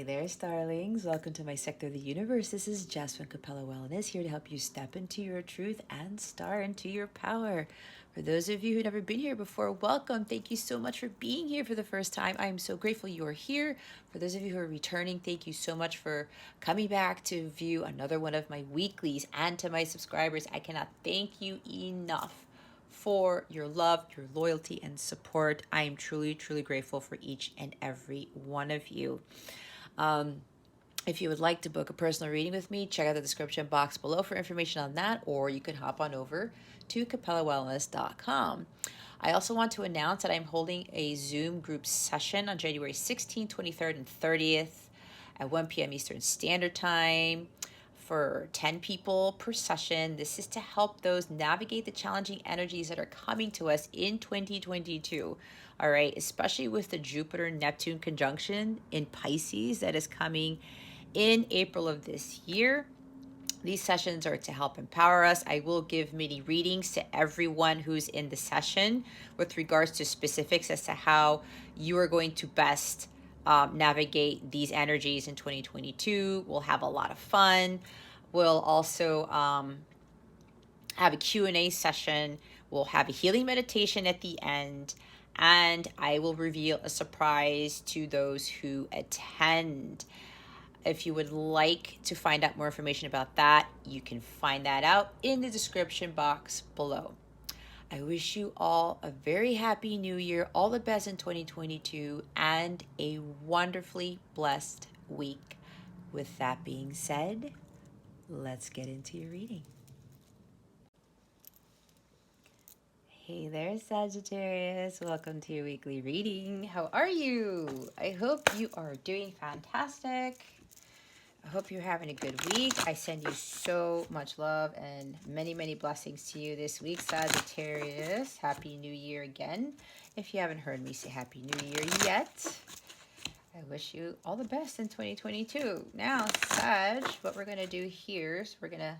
Hey there, starlings. Welcome to my sector of the universe. This is Jess from Capella Wellness, here to help you step into your truth and star into your power. For those of you who've never been here before, welcome. Thank you so much for being here for the first time. I am so grateful you are here. For those of you who are returning, thank you so much for coming back to view another one of my weeklies. And to my subscribers, I cannot thank you enough for your love, your loyalty, and support. I am truly, truly grateful for each and every one of you. If you would like to book a personal reading with me, check out the description box below for information on that, or you could hop on over to capellawellness.com. I also want to announce that I'm holding a Zoom group session on January 16th, 23rd, and 30th at 1 p.m. Eastern Standard Time for 10 people per session. This is to help those navigate the challenging energies that are coming to us in 2022. All right, especially with the Jupiter-Neptune conjunction in Pisces that is coming in April of this year. These sessions are to help empower us. I will give mini readings to everyone who's in the session with regards to specifics as to how you are going to best navigate these energies in 2022. We'll have a lot of fun. We'll also have a Q&A session. We'll have a healing meditation at the end. And I will reveal a surprise to those who attend. If you would like to find out more information about that, you can find that out in the description box below. I wish you all a very happy new year, all the best in 2022, and a wonderfully blessed week. With that being said, let's get into your reading. Hey there, Sagittarius. Welcome to your weekly reading. How are you? I hope you are doing fantastic. I hope you're having a good week. I send you so much love and many, many blessings to you this week, Sagittarius. Happy New Year again. If you haven't heard me say Happy New Year yet, I wish you all the best in 2022. Now, Sag, what we're going to do here is we're going to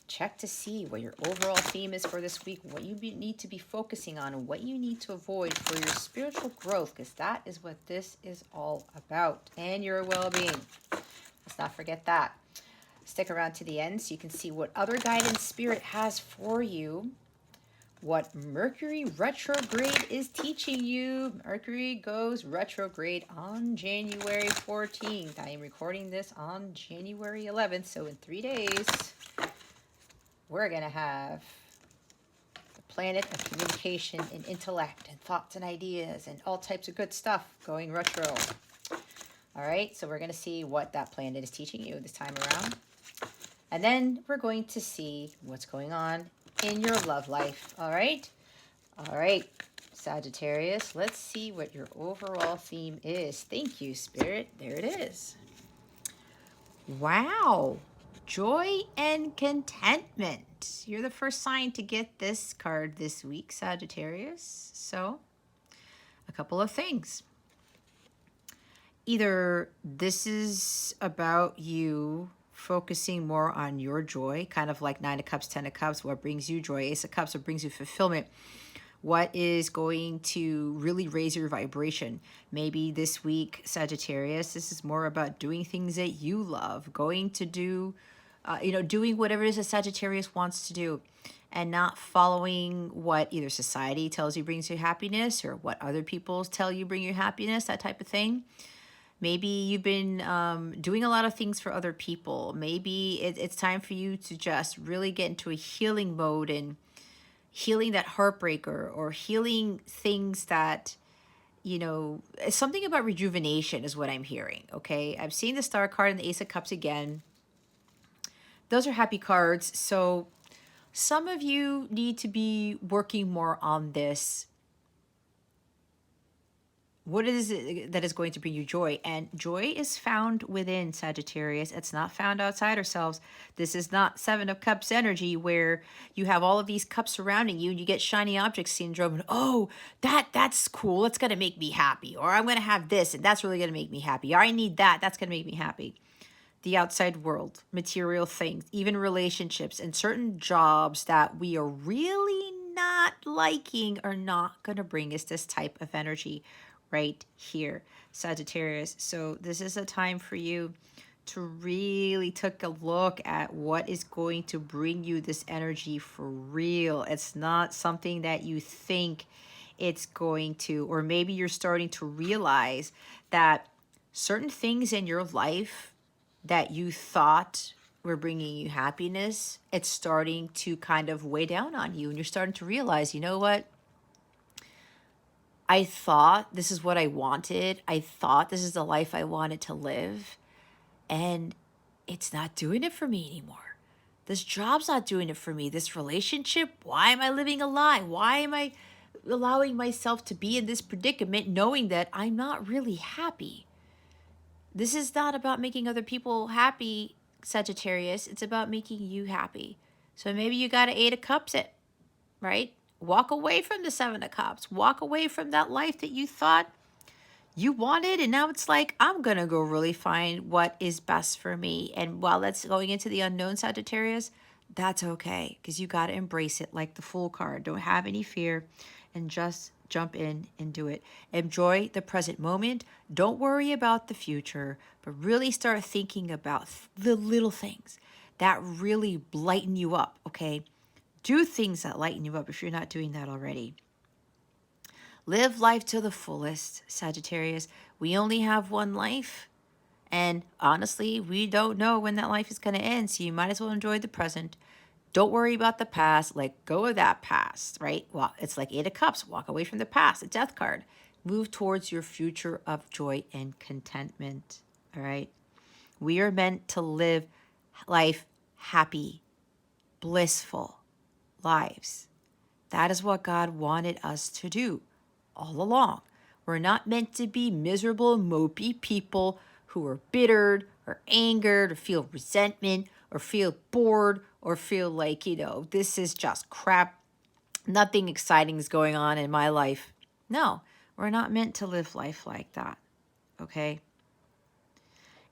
check to see what your overall theme is for this week, what you need to be focusing on, and what you need to avoid for your spiritual growth, because that is what this is all about, and your well-being. Let's not forget that. Stick around to the end so you can see what other guidance spirit has for you, what Mercury Retrograde is teaching you. Mercury goes retrograde on January 14th. I am recording this on January 11th, so in 3 days, we're going to have the planet of communication and intellect and thoughts and ideas and all types of good stuff going retro. All right, so we're going to see what that planet is teaching you this time around. And then we're going to see what's going on in your love life. All right, Sagittarius, let's see what your overall theme is. Thank you, Spirit. There it is. Wow. Joy and contentment. You're the first sign to get this card this week, Sagittarius. So, a couple of things. Either this is about you focusing more on your joy, kind of like 9 of Cups, 10 of Cups, what brings you joy, Ace of Cups, what brings you fulfillment, what is going to really raise your vibration. Maybe this week, Sagittarius, this is more about doing things that you love, going to do, doing whatever it is that Sagittarius wants to do, and not following what either society tells you brings you happiness or what other people tell you bring you happiness, that type of thing. Maybe you've been doing a lot of things for other people. Maybe it's time for you to just really get into a healing mode and healing that heartbreaker or healing things that, something about rejuvenation is what I'm hearing, okay? I've seen the Star card and the Ace of Cups again. Those are happy cards. So some of you need to be working more on this. What is it that is going to bring you joy? And joy is found within, Sagittarius. It's not found outside ourselves. This is not 7 of Cups energy where you have all of these cups surrounding you and you get shiny object syndrome. And, oh, that's cool. That's going to make me happy. Or I'm going to have this and that's really going to make me happy. Or I need that. That's going to make me happy. The outside world, material things, even relationships and certain jobs that we are really not liking are not going to bring us this type of energy right here, Sagittarius. So this is a time for you to really take a look at what is going to bring you this energy for real. It's not something that you think it's going to, or maybe you're starting to realize that certain things in your life that you thought were bringing you happiness, it's starting to kind of weigh down on you. And you're starting to realize, you know what? I thought this is what I wanted. I thought this is the life I wanted to live. And it's not doing it for me anymore. This job's not doing it for me. This relationship, why am I living a lie? Why am I allowing myself to be in this predicament knowing that I'm not really happy? This is not about making other people happy, Sagittarius. It's about making you happy. So maybe you got to Eight of Cups it, right? Walk away from the Seven of Cups. Walk away from that life that you thought you wanted, and now it's like, I'm going to go really find what is best for me. And while that's going into the unknown, Sagittarius, that's okay, because you got to embrace it like the Fool card. Don't have any fear and just jump in and do it. Enjoy the present moment. Don't worry about the future, but really start thinking about the little things that really lighten you up, okay? Do things that lighten you up if you're not doing that already. Live life to the fullest, Sagittarius. We only have one life. And honestly, we don't know when that life is going to end. So you might as well enjoy the present. Don't worry about the past. Let go of that past, right? Well, it's like Eight of Cups. Walk away from the past, a death card. Move towards your future of joy and contentment, all right? We are meant to live life happy, blissful lives. That is what God wanted us to do all along. We're not meant to be miserable, mopey people who are bittered or angered or feel resentment or feel bored or feel like, this is just crap. Nothing exciting is going on in my life. No, we're not meant to live life like that, okay?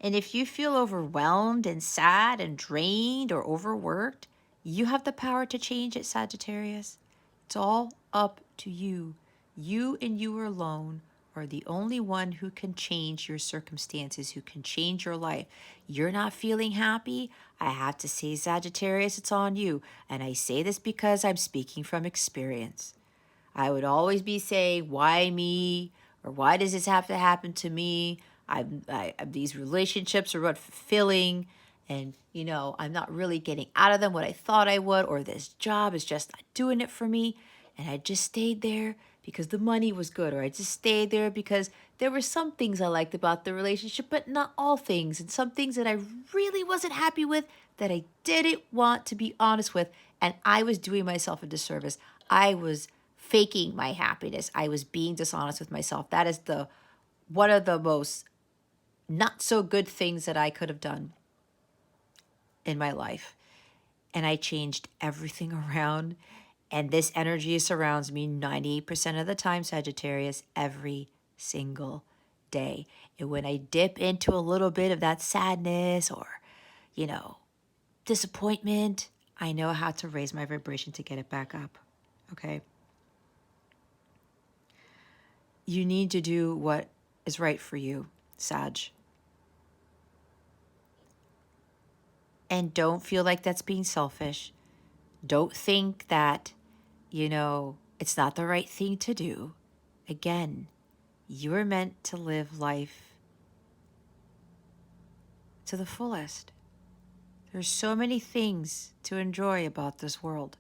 And if you feel overwhelmed and sad and drained or overworked, you have the power to change it, Sagittarius. It's all up to you. You and you alone are the only one who can change your circumstances, who can change your life. You're not feeling happy? I have to say, Sagittarius, it's on you. And I say this because I'm speaking from experience. I would always be saying, why me? Or why does this have to happen to me? These relationships are not fulfilling, and I'm not really getting out of them what I thought I would, or this job is just not doing it for me. And I just stayed there because the money was good, or I just stayed there because there were some things I liked about the relationship, but not all things, and some things that I really wasn't happy with that I didn't want to be honest with, and I was doing myself a disservice. I was faking my happiness. I was being dishonest with myself. That is one of the most not so good things that I could have done in my life. And I changed everything around. And this energy surrounds me 98% of the time, Sagittarius, every single day. And when I dip into a little bit of that sadness or, disappointment, I know how to raise my vibration to get it back up. Okay? You need to do what is right for you, Sag. And don't feel like that's being selfish. Don't think that, it's not the right thing to do. Again, you are meant to live life to the fullest. There's so many things to enjoy about this world.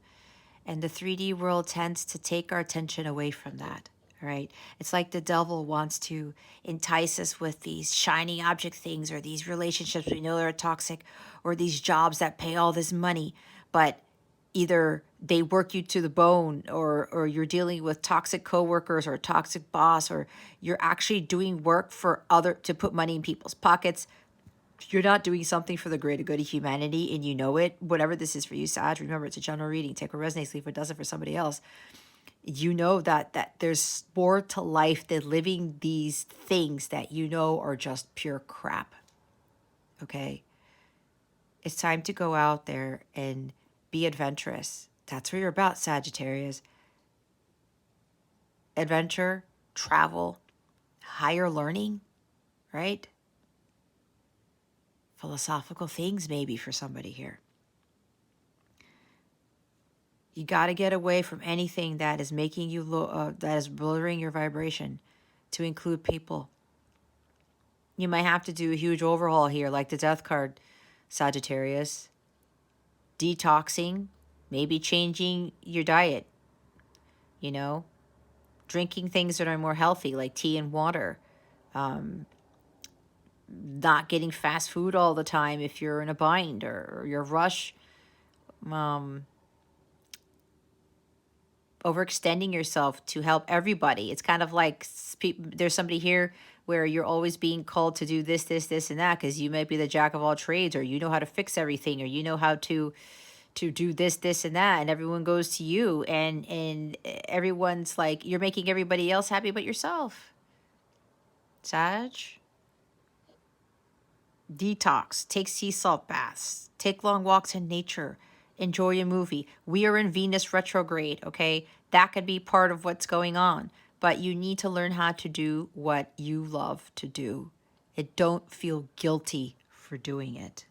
And the 3D world tends to take our attention away from that. All right. It's like the devil wants to entice us with these shiny object things or these relationships we know are toxic or these jobs that pay all this money. But either they work you to the bone or you're dealing with toxic coworkers or a toxic boss, or you're actually doing work to put money in people's pockets. You're not doing something for the greater good of humanity, and you know it. Whatever this is for you, Sag, remember, it's a general reading. Take what resonates, leave what doesn't for somebody else. You know that there's more to life than living these things that are just pure crap. Okay? It's time to go out there and be adventurous. That's what you're about, Sagittarius. Adventure, travel, higher learning, right? Philosophical things maybe for somebody here. You got to get away from anything that is making you that is lowering your vibration, to include people. You might have to do a huge overhaul here, like the death card, Sagittarius. Detoxing, maybe changing your diet, drinking things that are more healthy, like tea and water. Not getting fast food all the time if you're in a bind or you're rush. Um, Overextending yourself to help everybody. It's kind of like there's somebody here where you're always being called to do this, this, this, and that, because you might be the jack of all trades, or you know how to fix everything, or you know how to do this, this, and that, and everyone goes to you, and everyone's like, you're making everybody else happy but yourself. Sag. Detox, take sea salt baths, take long walks in nature, enjoy a movie. We are in Venus retrograde, okay? That could be part of what's going on, but you need to learn how to do what you love to do. And don't feel guilty for doing it.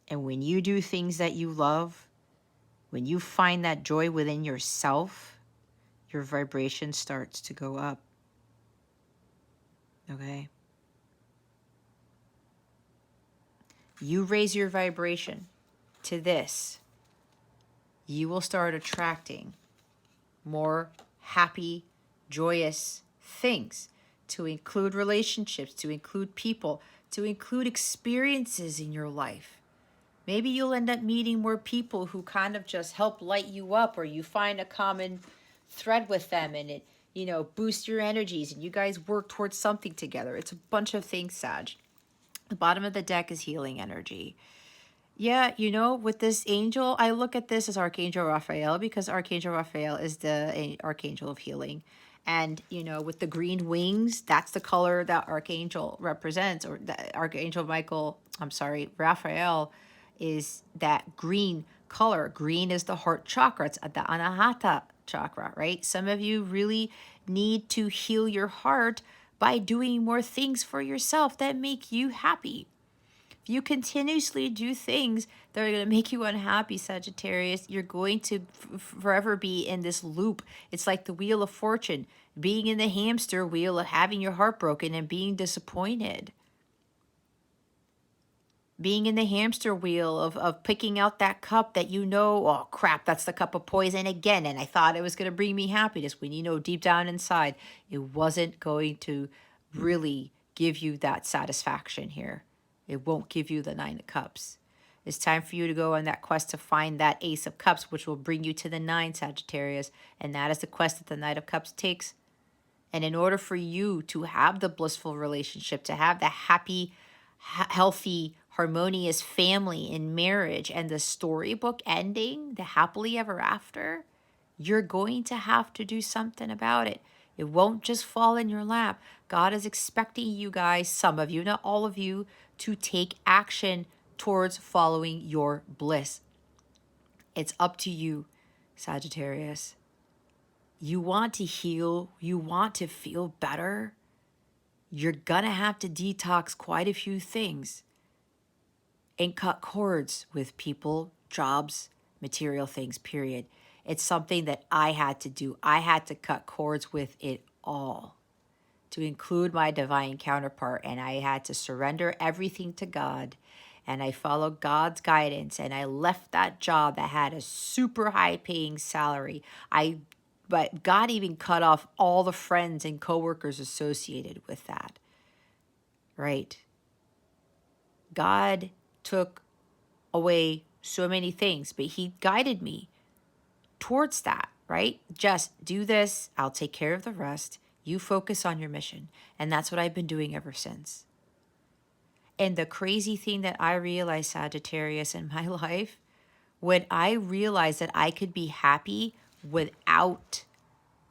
And when you do things that you love, when you find that joy within yourself, your vibration starts to go up. Okay? You raise your vibration to this, you will start attracting more happy, joyous things, to include relationships, to include people, to include experiences in your life. Maybe you'll end up meeting more people who kind of just help light you up, or you find a common thread with them, and it, boosts your energies, and you guys work towards something together. It's a bunch of things, Sag. The bottom of the deck is healing energy. Yeah, with this angel, I look at this as Archangel Raphael, because Archangel Raphael is the archangel of healing. And, with the green wings, that's the color that Archangel represents, or the Archangel Raphael is that green color. Green is the heart chakra. It's the Anahata chakra, right? Some of you really need to heal your heart by doing more things for yourself that make you happy. If you continuously do things that are going to make you unhappy, Sagittarius, you're going to forever be in this loop. It's like the wheel of fortune, being in the hamster wheel of having your heart broken and being disappointed. Being in the hamster wheel of picking out that cup that oh crap, that's the cup of poison again, and I thought it was going to bring me happiness, when deep down inside, it wasn't going to really give you that satisfaction here. It won't give you the Nine of Cups. It's time for you to go on that quest to find that Ace of Cups, which will bring you to the 9, Sagittarius, and that is the quest that the Knight of Cups takes. And in order for you to have the blissful relationship, to have the happy, healthy, harmonious family in marriage, and the storybook ending, the happily ever after, you're going to have to do something about it. It won't just fall in your lap. God is expecting you guys, some of you, not all of you, to take action towards following your bliss. It's up to you, Sagittarius. You want to heal, you want to feel better, you're gonna have to detox quite a few things and cut cords with people, jobs, material things, period. It's something that I had to do. I had to cut cords with it all, to include my divine counterpart, and I had to surrender everything to God, and I followed God's guidance, and I left that job that had a super high paying salary. But God even cut off all the friends and coworkers associated with that, right? God took away so many things, but he guided me towards that, right? Just do this, I'll take care of the rest. You focus on your mission. And that's what I've been doing ever since. And the crazy thing that I realized, Sagittarius, in my life, when I realized that I could be happy without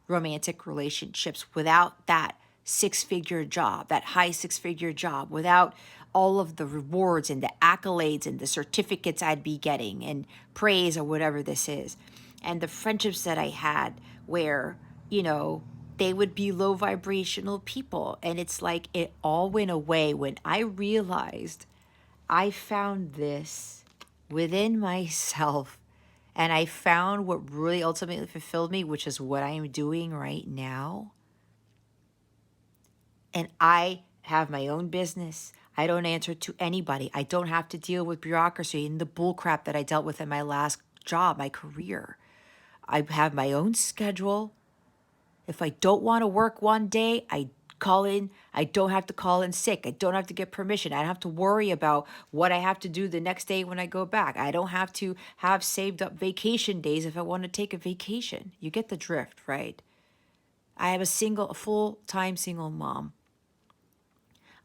romantic relationships, without that six-figure job, that high six-figure job, without all of the rewards and the accolades and the certificates I'd be getting and praise or whatever this is, and the friendships that I had where, they would be low vibrational people. And it's like it all went away when I realized I found this within myself. And I found what really ultimately fulfilled me, which is what I am doing right now. And I have my own business. I don't answer to anybody. I don't have to deal with bureaucracy and the bullcrap that I dealt with in my last job, my career. I have my own schedule. If I don't want to work one day, I call in. I don't have to call in sick. I don't have to get permission. I don't have to worry about what I have to do the next day when I go back. I don't have to have saved up vacation days if I want to take a vacation. You get the drift, right? I have a full-time single mom.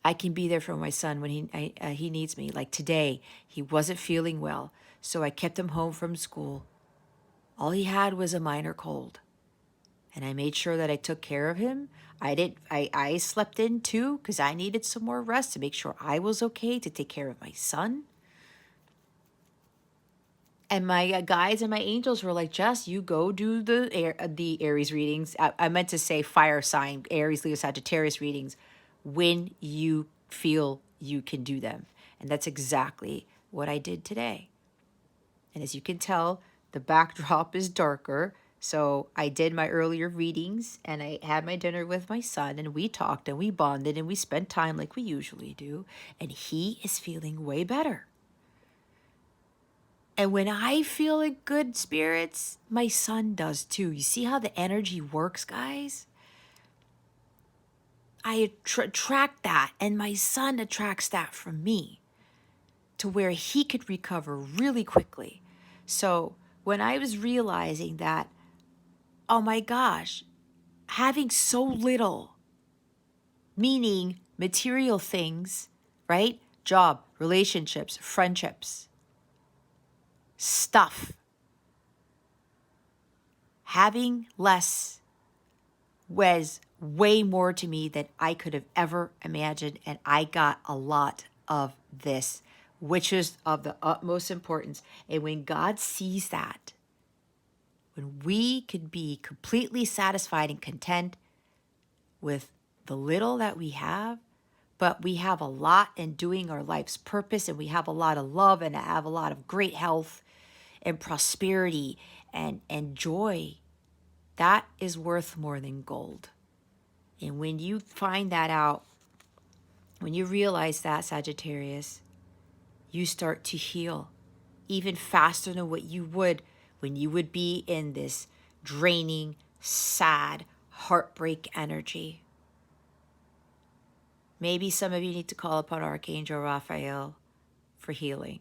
I can be there for my son when he needs me. Like today, he wasn't feeling well, so I kept him home from school. All he had was a minor cold. And I made sure that I took care of him. I slept in too because I needed some more rest to make sure I was okay, to take care of my son. And my guides and my angels were like, Jess, you go do the Aries readings. I meant to say fire sign, Aries, Leo, Sagittarius readings when you feel you can do them. And that's exactly what I did today. And as you can tell, the backdrop is darker. So I did my earlier readings and I had my dinner with my son and we talked and we bonded and we spent time like we usually do. And he is feeling way better. And when I feel in good spirits, my son does too. You see how the energy works, guys? I attract that, and my son attracts that from me to where he could recover really quickly. So when I was realizing that, oh my gosh, having so little, meaning material things, right? Job, relationships, friendships, stuff. Having less was way more to me than I could have ever imagined. And I got a lot of this, which is of the utmost importance. And when God sees that, when we could be completely satisfied and content with the little that we have, but we have a lot in doing our life's purpose, and we have a lot of love and have a lot of great health and prosperity and joy, that is worth more than gold. And when you find that out, when you realize that, Sagittarius, you start to heal even faster than what you would when you would be in this draining, sad, heartbreak energy. Maybe some of you need to call upon Archangel Raphael for healing.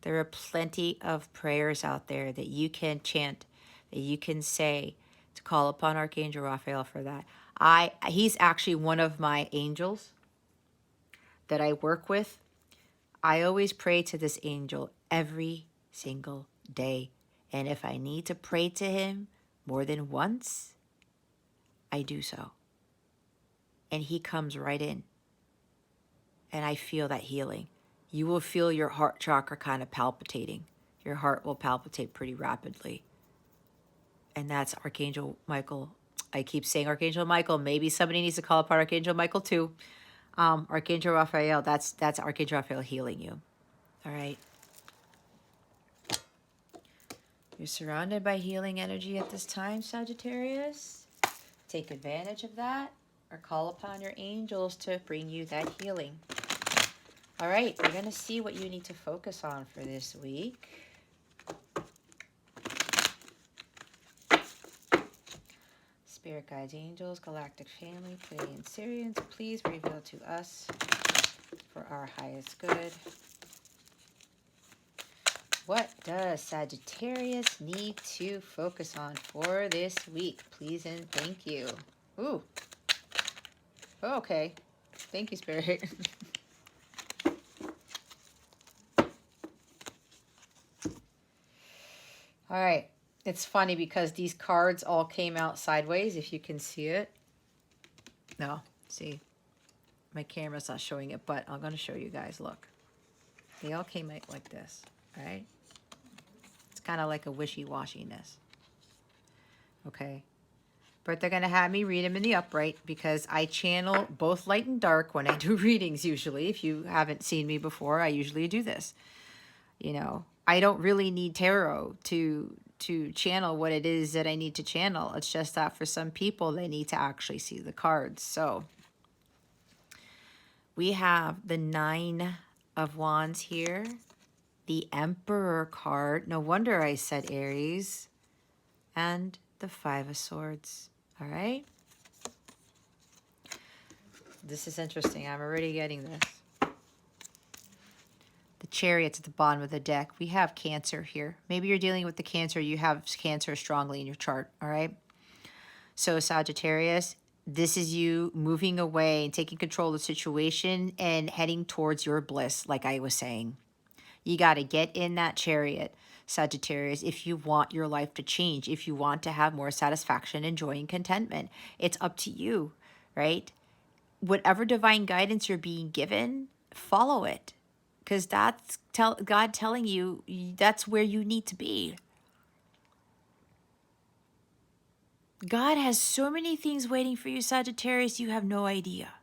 There are plenty of prayers out there that you can chant, that you can say to call upon Archangel Raphael for that. He's actually one of my angels that I work with. I always pray to this angel every single day. And if I need to pray to him more than once, I do so. And he comes right in. And I feel that healing. You will feel your heart chakra kind of palpitating. Your heart will palpitate pretty rapidly. And that's Archangel Michael. I keep saying Archangel Michael. Maybe somebody needs to call upon Archangel Michael too. Archangel Raphael, that's Archangel Raphael healing you. All right. You're surrounded by healing energy at this time, Sagittarius. Take advantage of that or call upon your angels to bring you that healing. All right, we're going to see what you need to focus on for this week. Spirit guides, angels, galactic family, Pleiadian Syrians, please reveal to us for our highest good. What does Sagittarius need to focus on for this week? Please and thank you. Ooh. Okay. Thank you, Spirit. All right. It's funny because these cards all came out sideways, if you can see it. No, see, my camera's not showing it, but I'm going to show you guys. Look, they all came out like this, all right? It's kind of like a wishy-washiness, okay? but they're going to have me read them in the upright because I channel both light and dark when I do readings usually. If you haven't seen me before, I usually do this. You know, I don't really need tarot to channel what it is that I need to channel. It's just that for some people, they need to actually see the cards. So we have the 9 of Wands here, the Emperor card. No wonder I said Aries. And the 5 of Swords. All right. This is interesting. I'm already getting this. The Chariot's at the bottom of the deck. We have Cancer here. Maybe you're dealing with the Cancer. You have Cancer strongly in your chart. All right. So Sagittarius, this is you moving away and taking control of the situation and heading towards your bliss, like I was saying. You got to get in that chariot, Sagittarius, if you want your life to change, if you want to have more satisfaction and joy and contentment. It's up to you, right? Whatever divine guidance you're being given, follow it. Because that's God telling you that's where you need to be. God has so many things waiting for you, Sagittarius, you have no idea.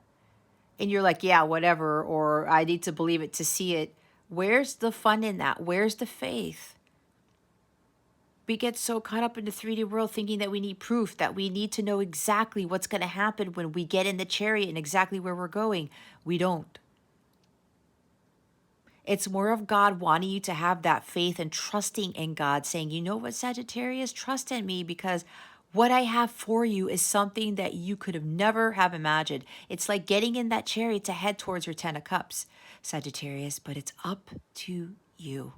And you're like, yeah, whatever, or I need to believe it to see it. Where's the fun in that? Where's the faith? We get so caught up in the 3D world thinking that we need proof, that we need to know exactly what's going to happen when we get in the chariot and exactly where we're going. We don't. It's more of God wanting you to have that faith and trusting in God, saying, you know what, Sagittarius, trust in me because what I have for you is something that you could have never have imagined. It's like getting in that chariot to head towards your 10 of Cups, Sagittarius, but it's up to you.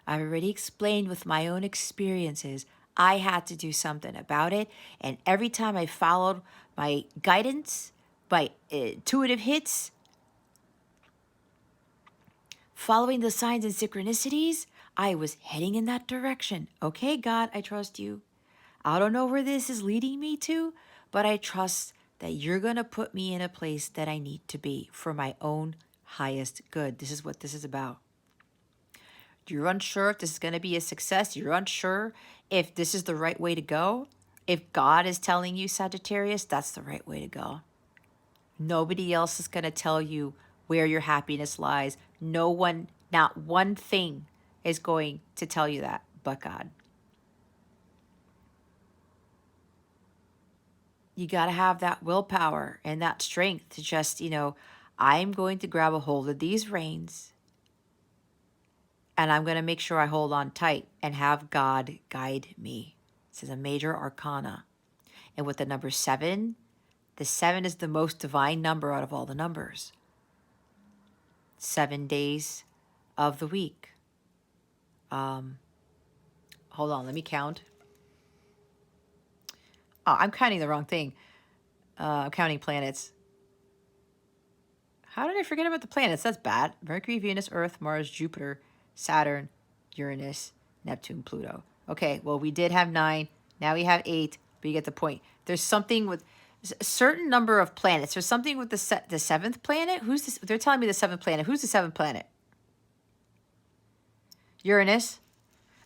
I've already explained with my own experiences, I had to do something about it. And every time I followed my guidance, my intuitive hits, following the signs and synchronicities, I was heading in that direction. Okay, God, I trust you. I don't know where this is leading me to, but I trust that you're going to put me in a place that I need to be for my own highest good. This is what this is about. You're unsure if this is going to be a success. You're unsure if this is the right way to go. If God is telling you, Sagittarius, that's the right way to go. Nobody else is going to tell you where your happiness lies. No one, not one thing is going to tell you that but God. You got to have that willpower and that strength to just, I'm going to grab a hold of these reins and I'm going to make sure I hold on tight and have God guide me. This is a major arcana. And with the number 7, the 7 is the most divine number out of all the numbers. 7 days of the week. Hold on, let me count. Oh, I'm counting the wrong thing. I'm counting planets. How did I forget about the planets? That's bad. Mercury, Venus, Earth, Mars, Jupiter, Saturn, Uranus, Neptune, Pluto. Okay, well, we did have 9. Now we have 8, but you get the point. There's something with a certain number of planets. There's something with the 7th planet. Who's this? They're telling me the 7th planet. Who's the 7th planet? Uranus.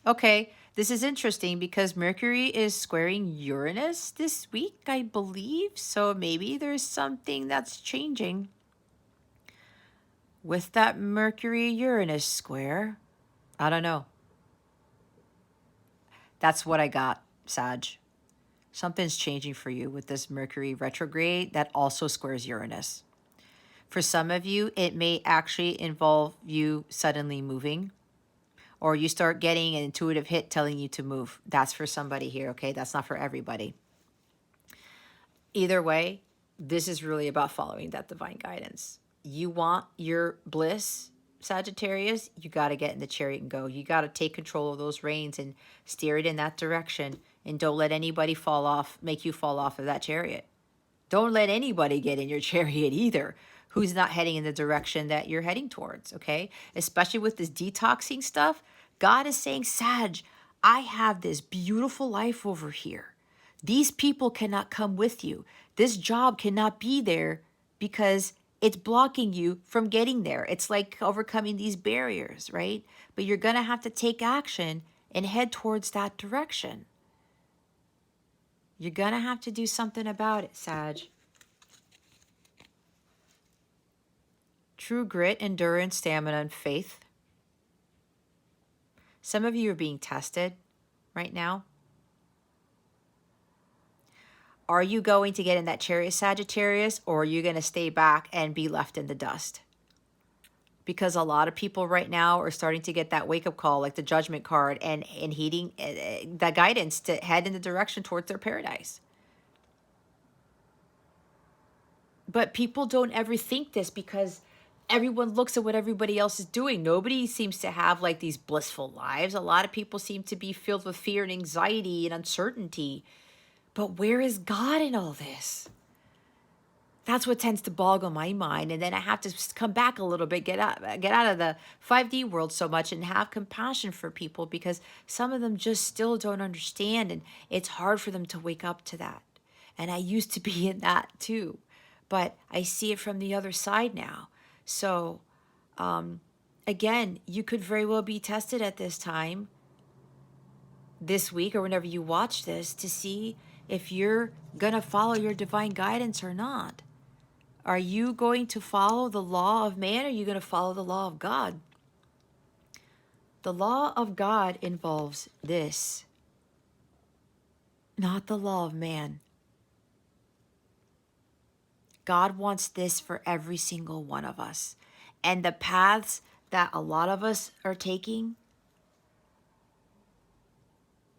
Okay, this is interesting because Mercury is squaring Uranus this week, I believe. So maybe there's something that's changing with that Mercury-Uranus square. I don't know. That's what I got, Sag. Something's changing for you with this Mercury retrograde that also squares Uranus. For some of you, it may actually involve you suddenly moving, or you start getting an intuitive hit telling you to move. That's for somebody here, okay? That's not for everybody. Either way, this is really about following that divine guidance. You want your bliss, Sagittarius, you got to get in the chariot and go. You got to take control of those reins and steer it in that direction. And don't let anybody make you fall off of that chariot. Don't let anybody get in your chariot either who's not heading in the direction that you're heading towards, okay? Especially with this detoxing stuff. God is saying, Sag, I have this beautiful life over here. These people cannot come with you. This job cannot be there because it's blocking you from getting there. It's like overcoming these barriers, right? But you're going to have to take action and head towards that direction. You're going to have to do something about it, Sag. True grit, endurance, stamina, and faith. Some of you are being tested right now. Are you going to get in that chariot, Sagittarius, or are you going to stay back and be left in the dust? Because a lot of people right now are starting to get that wake-up call, like the judgment card, and heeding the guidance to head in the direction towards their paradise. But people don't ever think this because everyone looks at what everybody else is doing. Nobody seems to have like these blissful lives. A lot of people seem to be filled with fear and anxiety and uncertainty. But where is God in all this? That's what tends to boggle my mind. And then I have to come back a little bit, get out of the 5D world so much and have compassion for people, because some of them just still don't understand. And it's hard for them to wake up to that. And I used to be in that too. But I see it from the other side now. So, again, you could very well be tested at this time, this week or whenever you watch this, to see if you're going to follow your divine guidance or not. Are you going to follow the law of man, or are you going to follow the law of God? The law of God involves this, not the law of man. God wants this for every single one of us. And the paths that a lot of us are taking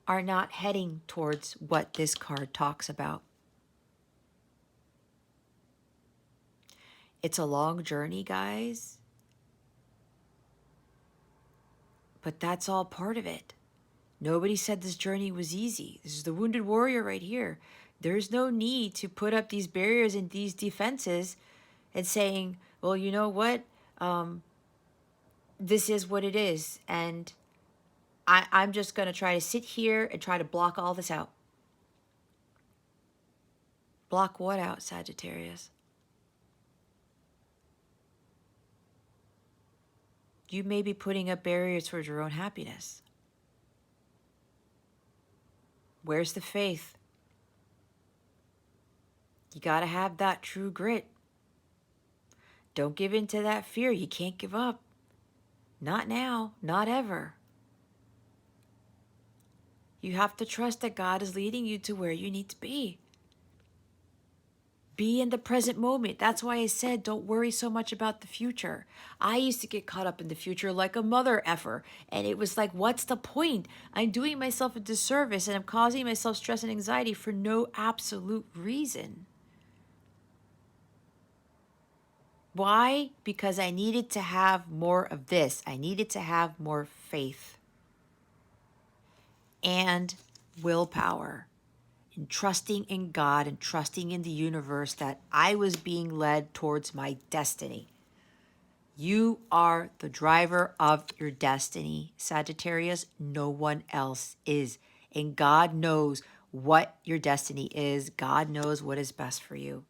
are not heading towards what this card talks about. It's a long journey, guys. But that's all part of it. Nobody said this journey was easy. This is the wounded warrior right here. There's no need to put up these barriers and these defenses and saying, well, you know what? This is what it is. And I'm just going to try to sit here and try to block all this out. Block what out, Sagittarius? You may be putting up barriers towards your own happiness. Where's the faith? You got to have that true grit. Don't give in to that fear. You can't give up. Not now, not ever. You have to trust that God is leading you to where you need to be. Be in the present moment. That's why I said don't worry so much about the future. I used to get caught up in the future like a mother effer. And it was like, what's the point? I'm doing myself a disservice and I'm causing myself stress and anxiety for no absolute reason. Why? Because I needed to have more of this. I needed to have more faith and willpower. And trusting in God and trusting in the universe that I was being led towards my destiny. You are the driver of your destiny, Sagittarius. No one else is. And God knows what your destiny is. God knows what is best for you.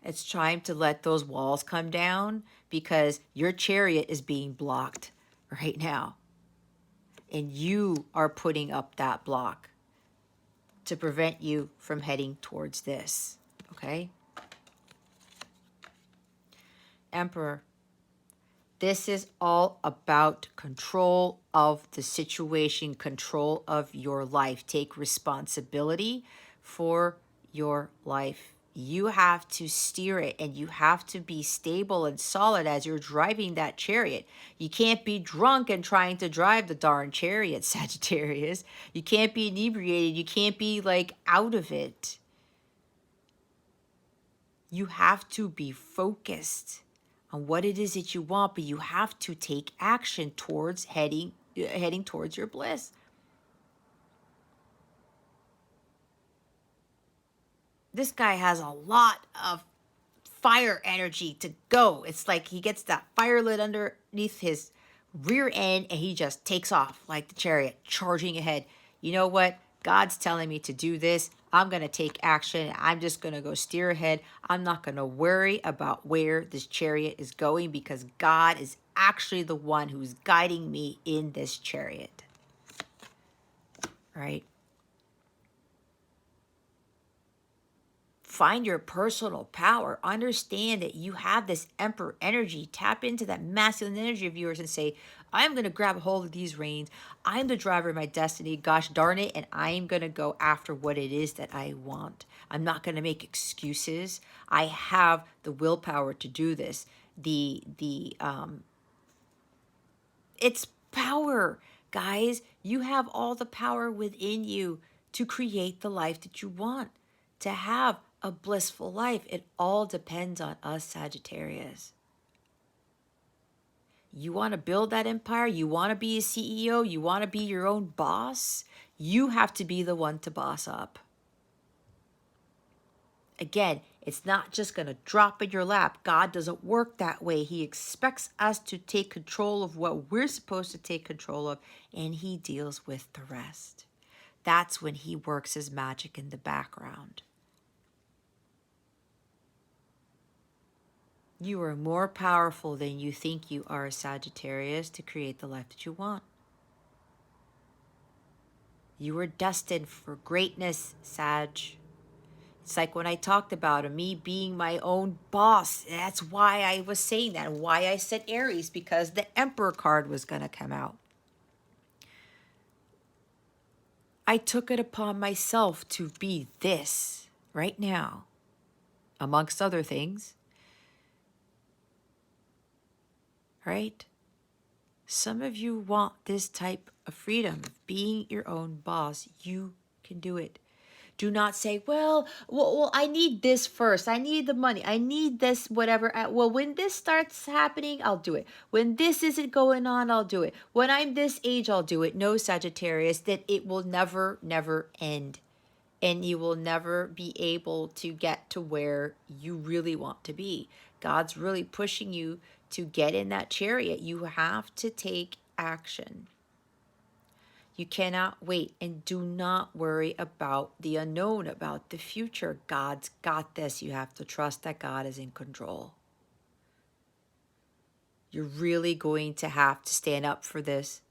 It's time to let those walls come down because your chariot is being blocked right now. And you are putting up that block to prevent you from heading towards this, okay? Emperor, this is all about control of the situation, control of your life. Take responsibility for your life. You have to steer it, and you have to be stable and solid as you're driving that chariot. You can't be drunk and trying to drive the darn chariot, Sagittarius. You can't be inebriated. You can't be like out of it. You have to be focused on what it is that you want, but you have to take action towards heading towards your bliss. This guy has a lot of fire energy to go. It's like he gets that fire lit underneath his rear end and he just takes off like the chariot, charging ahead. You know what? God's telling me to do this. I'm going to take action. I'm just going to go steer ahead. I'm not going to worry about where this chariot is going because God is actually the one who's guiding me in this chariot. Right? Find your personal power. Understand that you have this emperor energy. Tap into that masculine energy of yours and say, I'm going to grab a hold of these reins. I'm the driver of my destiny. Gosh darn it. And I'm going to go after what it is that I want. I'm not going to make excuses. I have the willpower to do this. It's power, guys. You have all the power within you to create the life that you want, to have a blissful life. It all depends on us, Sagittarius. You want to build that empire? You want to be a CEO? You want to be your own boss? You have to be the one to boss up. Again, it's not just going to drop in your lap. God doesn't work that way. He expects us to take control of what we're supposed to take control of, and he deals with the rest. That's when he works his magic in the background. You are more powerful than you think you are, Sagittarius, to create the life that you want. You are destined for greatness, Sag. It's like when I talked about me being my own boss. That's why I was saying that, why I said Aries, because the Emperor card was going to come out. I took it upon myself to be this right now, amongst other things. Right? Some of you want this type of freedom, being your own boss. You can do it. Do not say, well, I need this first. I need the money. I need this, whatever. Well, when this starts happening, I'll do it. When this isn't going on, I'll do it. When I'm this age, I'll do it. No, Sagittarius, that it will never, never end. And you will never be able to get to where you really want to be. God's really pushing you to get in that chariot. You have to take action. You cannot wait, and do not worry about the unknown, about the future. God's got this. You have to trust that God is in control. You're really going to have to stand up for this.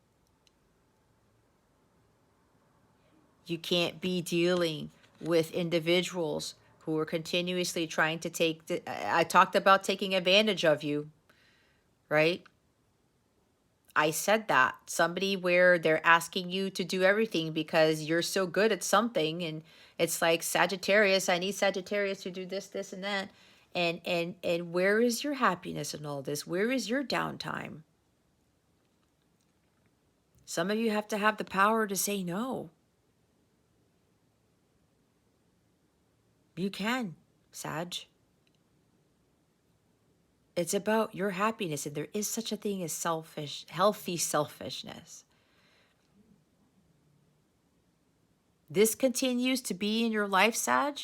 You can't be dealing with individuals who are continuously trying to take I talked about taking advantage of you, right? I said that. Somebody where they're asking you to do everything because you're so good at something, and it's like, Sagittarius, I need Sagittarius to do this, this, and that. And where is your happiness in all this? Where is your downtime? Some of you have to have the power to say no. You can, Sag. It's about your happiness, and there is such a thing as healthy selfishness. This continues to be in your life, Sag.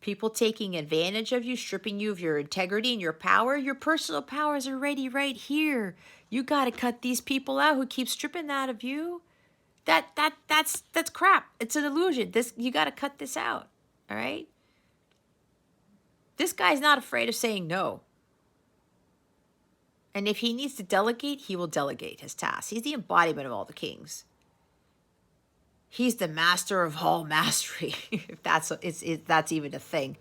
People taking advantage of you, stripping you of your integrity and your power. Your personal power is already right here. You got to cut these people out who keep stripping that of you. That's crap. It's an illusion. You got to cut this out. All right? This guy's not afraid of saying no. And if he needs to delegate, he will delegate his tasks. He's the embodiment of all the kings. He's the master of all mastery, if that's even a thing.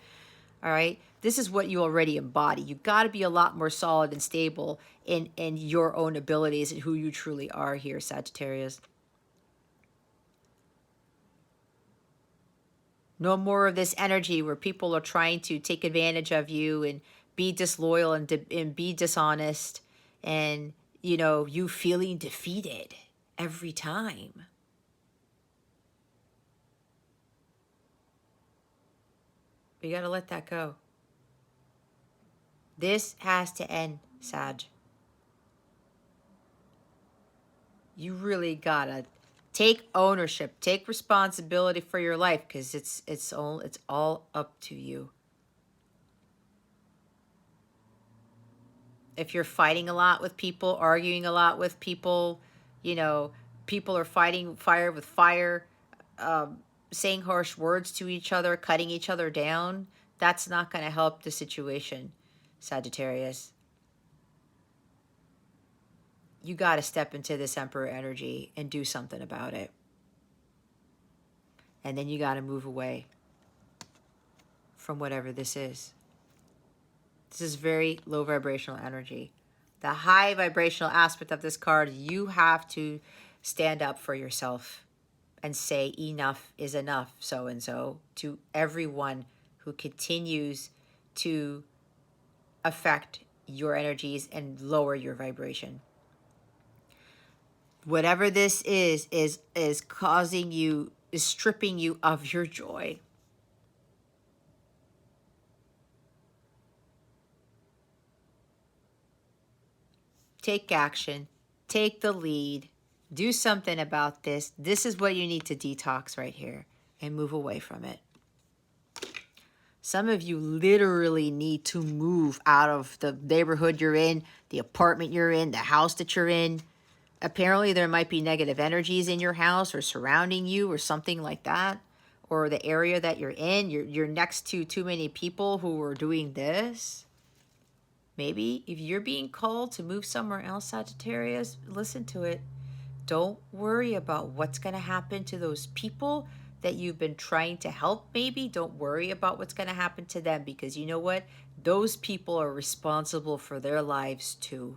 All right? This is what you already embody. You got to be a lot more solid and stable in your own abilities and who you truly are here, Sagittarius. No more of this energy where people are trying to take advantage of you and be disloyal and be dishonest, and, you feeling defeated every time. You got to let that go. This has to end, Sag. You really got to take ownership, take responsibility for your life, because it's all up to you. If you're fighting a lot with people, arguing a lot with people, people are fighting fire with fire, saying harsh words to each other, cutting each other down, that's not going to help the situation, Sagittarius. You got to step into this Emperor energy and do something about it. And then you got to move away. from whatever this is. This is very low vibrational energy. The high vibrational aspect of this card, you have to stand up for yourself and say enough is enough, so and so, to everyone who continues to affect your energies and lower your vibration. Whatever this is causing you, is stripping you of your joy. Take action, take the lead, do something about this. This is what you need to detox right here and move away from it. Some of you literally need to move out of the neighborhood you're in, the apartment you're in, the house that you're in. Apparently there might be negative energies in your house or surrounding you or something like that. Or the area that you're in, you're next to too many people who are doing this. Maybe if you're being called to move somewhere else, Sagittarius, listen to it. Don't worry about what's going to happen to those people that you've been trying to help. Maybe don't worry about what's going to happen to them, because you know what? Those people are responsible for their lives too.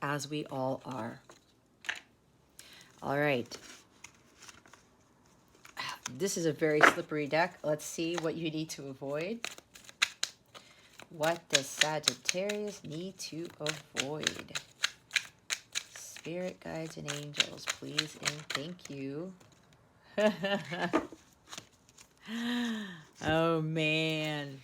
As we all are. All right. This is a very slippery deck. Let's see what you need to avoid. What does Sagittarius need to avoid? Spirit guides and angels, please and thank you. Oh, man.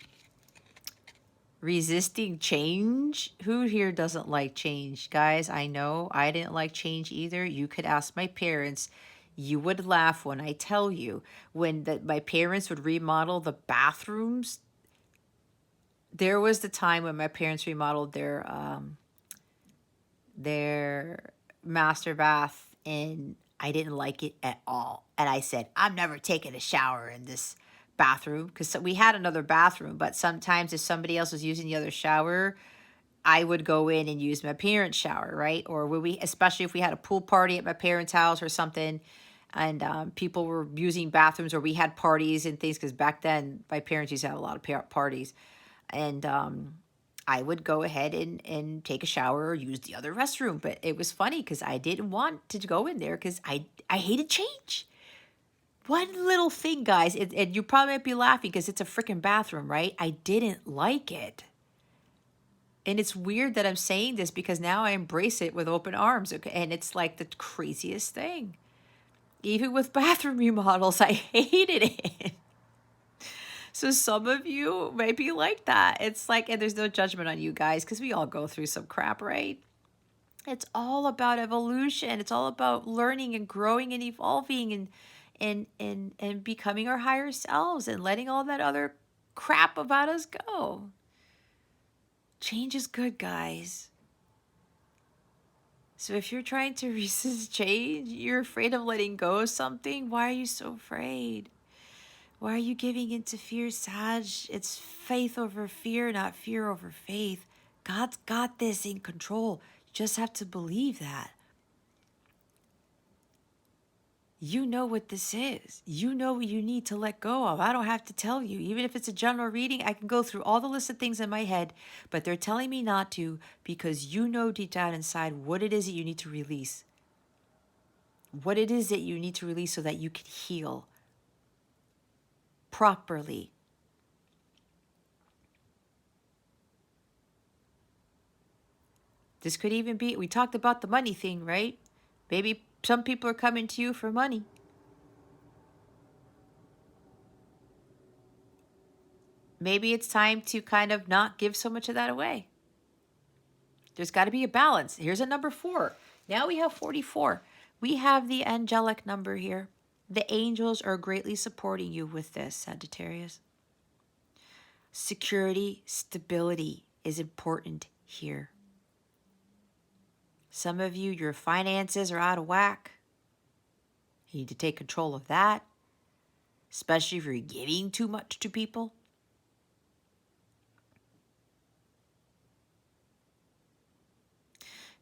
Resisting change? Who here doesn't like change? Guys, I know I didn't like change either. You could ask my parents. You would laugh when I tell you. When my parents would remodel the bathrooms, there was the time when my parents remodeled their master bath, and I didn't like it at all. And I said, I'm never taking a shower in this bathroom, because we had another bathroom, but sometimes if somebody else was using the other shower, I would go in and use my parents' shower, right? Or especially if we had a pool party at my parents' house or something, and people were using bathrooms, or we had parties and things, because back then my parents used to have a lot of parties. And I would go ahead and take a shower or use the other restroom. But it was funny because I didn't want to go in there because I hated change. One little thing, guys, and you probably might be laughing because it's a freaking bathroom, right? I didn't like it. And it's weird that I'm saying this because now I embrace it with open arms. Okay? And it's like the craziest thing. Even with bathroom remodels, I hated it. So some of you may be like that. It's like, and there's no judgment on you guys because we all go through some crap, right? It's all about evolution. It's all about learning and growing and evolving and becoming our higher selves and letting all that other crap about us go. Change is good, guys. So if you're trying to resist change, you're afraid of letting go of something, why are you so afraid? Why are you giving into fear, Sag? It's faith over fear, not fear over faith. God's got this in control. You just have to believe that. You know what this is. You know what you need to let go of. I don't have to tell you. Even if it's a general reading, I can go through all the list of things in my head, but they're telling me not to because you know deep down inside what it is that you need to release. What it is that you need to release so that you can heal properly. This could even be, we talked about the money thing, right? Maybe some people are coming to you for money. Maybe it's time to kind of not give so much of that away. There's got to be a balance. Here's a number 4. Now we have 44. We have the angelic number here. The angels are greatly supporting you with this, Sagittarius. Security, stability is important here. Some of you, your finances are out of whack. You need to take control of that, especially if you're giving too much to people.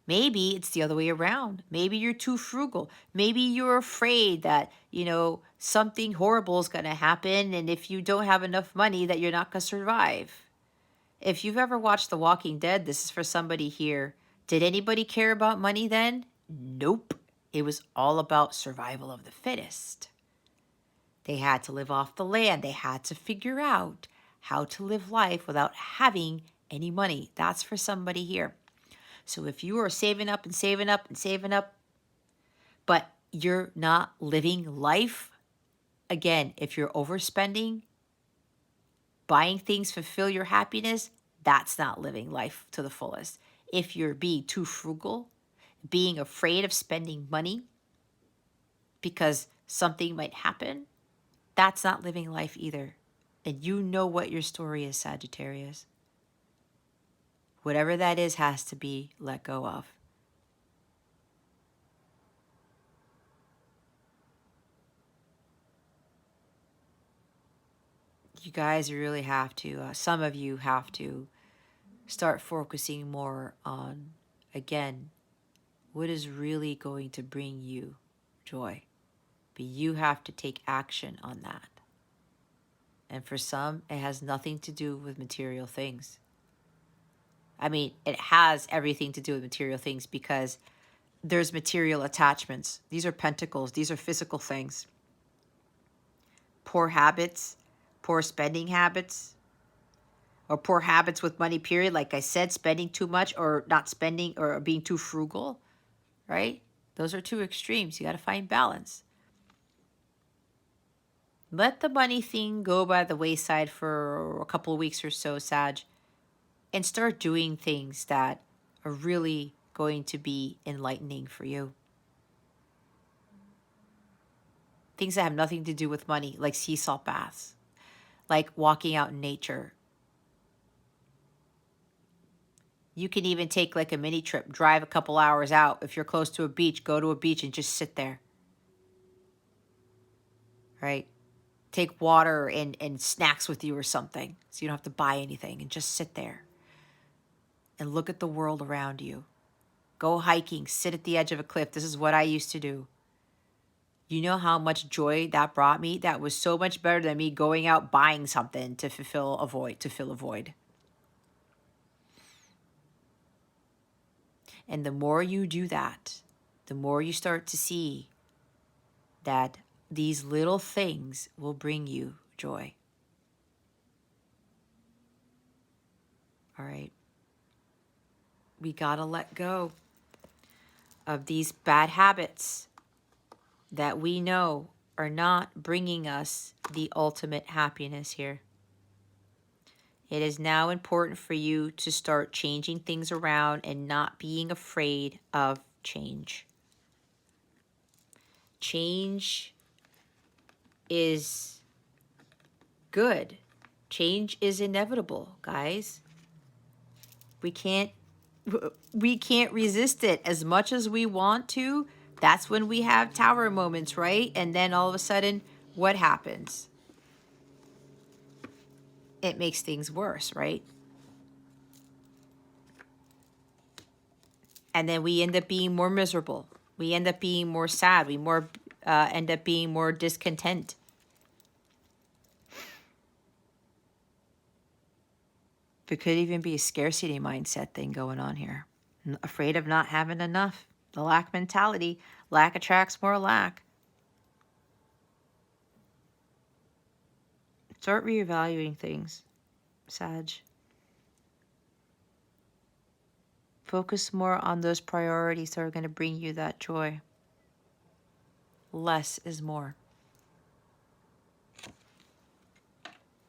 Maybe it's the other way around. Maybe you're too frugal. Maybe you're afraid that, something horrible is going to happen. And if you don't have enough money, that you're not going to survive. If you've ever watched The Walking Dead, this is for somebody here. Did anybody care about money then? Nope. It was all about survival of the fittest. They had to live off the land. They had to figure out how to live life without having any money. That's for somebody here. So if you are saving up and saving up and saving up, but you're not living life, again, if you're overspending, buying things fulfill your happiness, that's not living life to the fullest. If you're being too frugal, being afraid of spending money because something might happen, that's not living life either. And you know what your story is, Sagittarius. Whatever that is has to be let go of. You guys really have to, some of you have to start focusing more on, again, what is really going to bring you joy. But you have to take action on that. And for some, it has nothing to do with material things. I mean, it has everything to do with material things because there's material attachments. These are pentacles. These are physical things. Poor habits, poor spending habits, or poor habits with money, period. Like I said, spending too much or not spending or being too frugal, right? Those are two extremes. You got to find balance. Let the money thing go by the wayside for a couple of weeks or so, Sag, and start doing things that are really going to be enlightening for you. Things that have nothing to do with money, like sea salt baths, like walking out in nature. You can even take like a mini trip, drive a couple hours out. If you're close to a beach, go to a beach and just sit there. Right? Take water and snacks with you or something so you don't have to buy anything and just sit there and look at the world around you. Go hiking, sit at the edge of a cliff. This is what I used to do. You know how much joy that brought me? That was so much better than me going out buying something to fill a void. And the more you do that, the more you start to see that these little things will bring you joy. All right. We gotta let go of these bad habits that we know are not bringing us the ultimate happiness here. It is now important for you to start changing things around and not being afraid of change. Change is good. Change is inevitable, guys. We can't resist it as much as we want to. That's when we have tower moments, right? And then all of a sudden, what happens? It makes things worse, right? And then we end up being more miserable. We end up being more sad. We end up being more discontent. It could even be a scarcity mindset thing going on here. Afraid of not having enough. The lack mentality. Lack attracts more lack. Start reevaluating things, Sag. Focus more on those priorities that are going to bring you that joy. Less is more.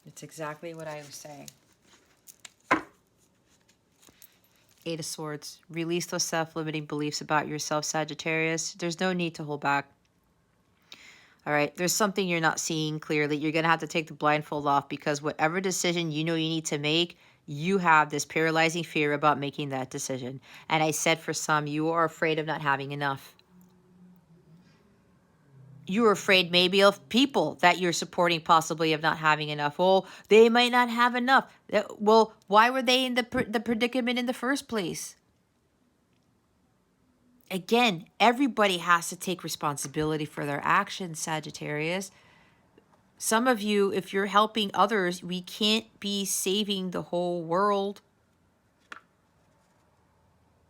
It's exactly what I was saying. Eight of Swords. Release those self-limiting beliefs about yourself, Sagittarius. There's no need to hold back. All right, there's something you're not seeing clearly. You're going to have to take the blindfold off because whatever decision you know you need to make, you have this paralyzing fear about making that decision. And I said for some, you are afraid of not having enough. You're afraid maybe of people that you're supporting possibly of not having enough. Oh, they might not have enough. Well, why were they in the predicament in the first place? Again, everybody has to take responsibility for their actions, Sagittarius. Some of you, if you're helping others, we can't be saving the whole world.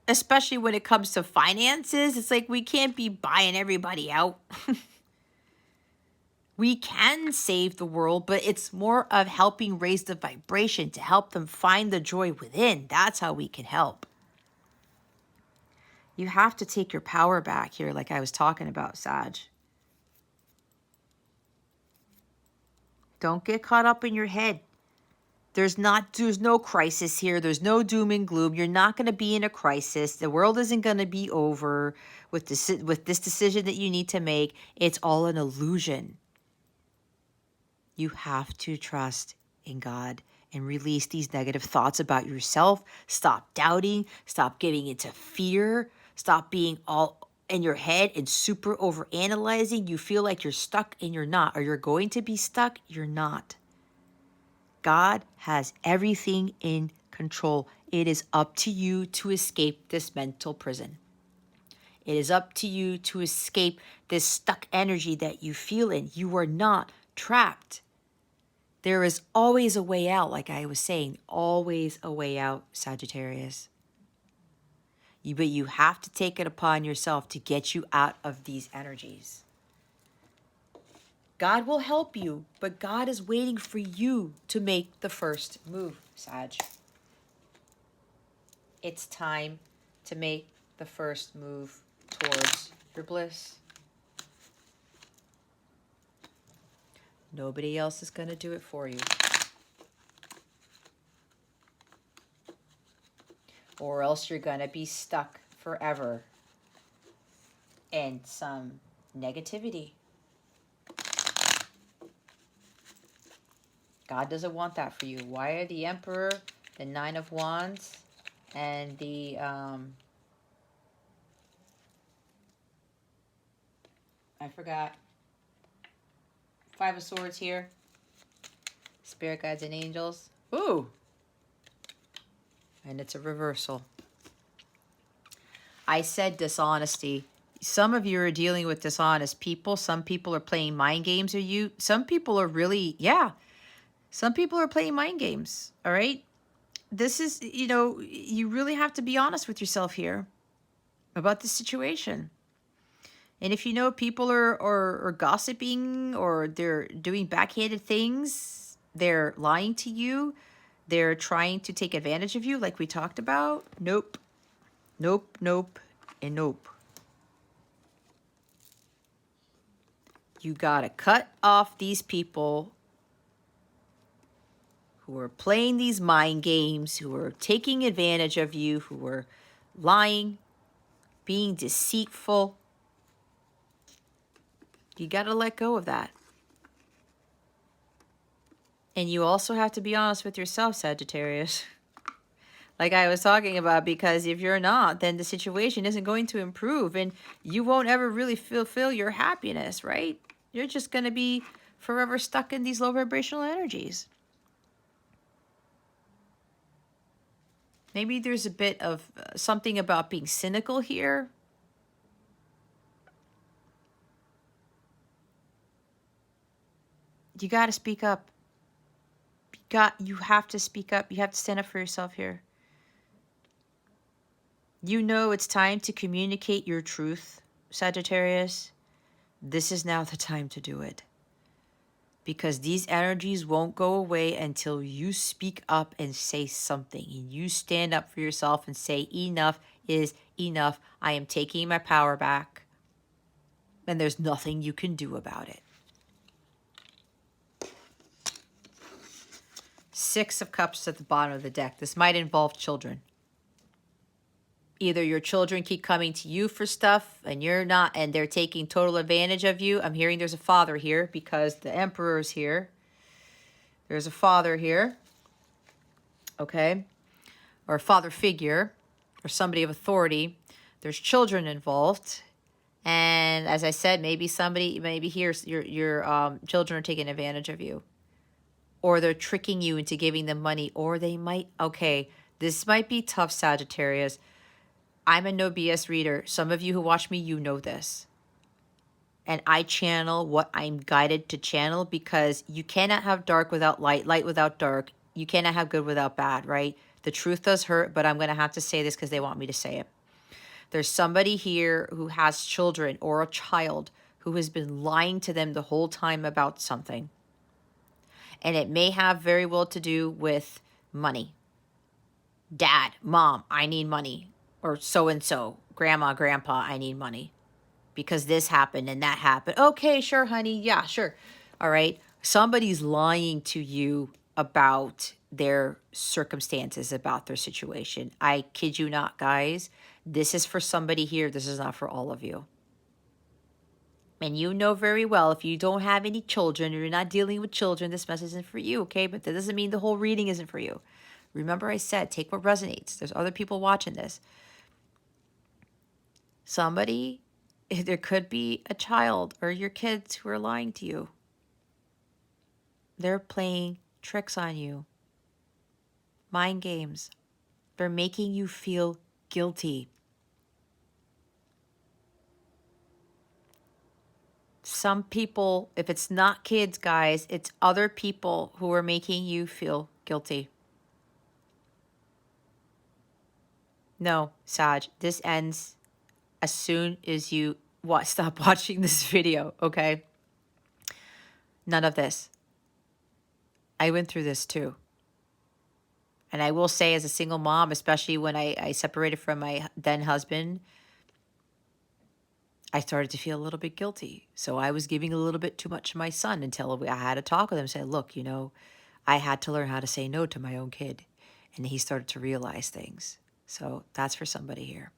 Especially when it comes to finances. It's like we can't be buying everybody out. We can save the world, but it's more of helping raise the vibration to help them find the joy within. That's how we can help. You have to take your power back here, like I was talking about, Sag. Don't get caught up in your head. There's no crisis here. There's no doom and gloom. You're not going to be in a crisis. The world isn't going to be over with this decision that you need to make. It's all an illusion. You have to trust in God and release these negative thoughts about yourself. Stop doubting. Stop giving into fear. Stop being all in your head and super overanalyzing. You feel like you're stuck and you're not, or you're going to be stuck. You're not. God has everything in control. It is up to you to escape this mental prison. It is up to you to escape this stuck energy that you feel in. You are not trapped. There is always a way out, like I was saying, always a way out, Sagittarius. But you have to take it upon yourself to get you out of these energies. God will help you, but God is waiting for you to make the first move, Sag. It's time to make the first move towards your bliss. Nobody else is going to do it for you. Or else you're going to be stuck forever in some negativity. God doesn't want that for you. Why are the Emperor, the Nine of Wands, and the I forgot, Five of Swords here? Spirit guides and angels. Ooh. And it's a reversal. I said dishonesty. Some of you are dealing with dishonest people. Some people are playing mind games with you. Some people are really, some people are playing mind games, all right? This is, you really have to be honest with yourself here about the situation. And if you know people are gossiping or they're doing backhanded things, they're lying to you, they're trying to take advantage of you like we talked about, nope, nope, nope, and nope. You gotta cut off these people who are playing these mind games, who are taking advantage of you, who are lying, being deceitful. You gotta let go of that. And you also have to be honest with yourself, Sagittarius. Like I was talking about, because if you're not, then the situation isn't going to improve and you won't ever really fulfill your happiness, right? You're just going to be forever stuck in these low vibrational energies. Maybe there's a bit of something about being cynical here. You got to speak up. You have to speak up. You have to stand up for yourself here. You know it's time to communicate your truth, Sagittarius. This is now the time to do it. Because these energies won't go away until you speak up and say something. And you stand up for yourself and say, enough is enough. I am taking my power back. And there's nothing you can do about it. Six of Cups at the bottom of the deck. This might involve children. Either your children keep coming to you for stuff and you're not, and they're taking total advantage of you. I'm hearing there's a father here because the Emperor is here. There's a father here. Okay. Or a father figure or somebody of authority. There's children involved. And as I said, maybe here your children are taking advantage of you. Or they're tricking you into giving them money. Or they might, okay, this might be tough, Sagittarius. I'm a no BS reader. Some of you who watch me, you know this. And I channel what I'm guided to channel, because you cannot have dark without light, light without dark. You cannot have good without bad, right? The truth does hurt, but I'm going to have to say this because they want me to say it. There's somebody here who has children or a child who has been lying to them the whole time about something. And it may have very well to do with money. Dad, mom, I need money. Or so-and-so, grandma, grandpa, I need money. Because this happened and that happened. Okay, sure, honey. Yeah, sure. All right. Somebody's lying to you about their circumstances, about their situation. I kid you not, guys. This is for somebody here. This is not for all of you. And you know very well, if you don't have any children or you're not dealing with children, this message isn't for you, okay? But that doesn't mean the whole reading isn't for you. Remember I said, take what resonates. There's other people watching this. Somebody, there could be a child or your kids who are lying to you. They're playing tricks on you. Mind games. They're making you feel guilty. Some people, if it's not kids, guys, it's other people who are making you feel guilty. No, Sag, this ends as soon as you stop watching this video, okay? None of this. I went through this too. And I will say, as a single mom, especially when I separated from my then husband, I started to feel a little bit guilty. So I was giving a little bit too much to my son until I had a talk with him and say, look, you know, I had to learn how to say no to my own kid. And he started to realize things. So that's for somebody here.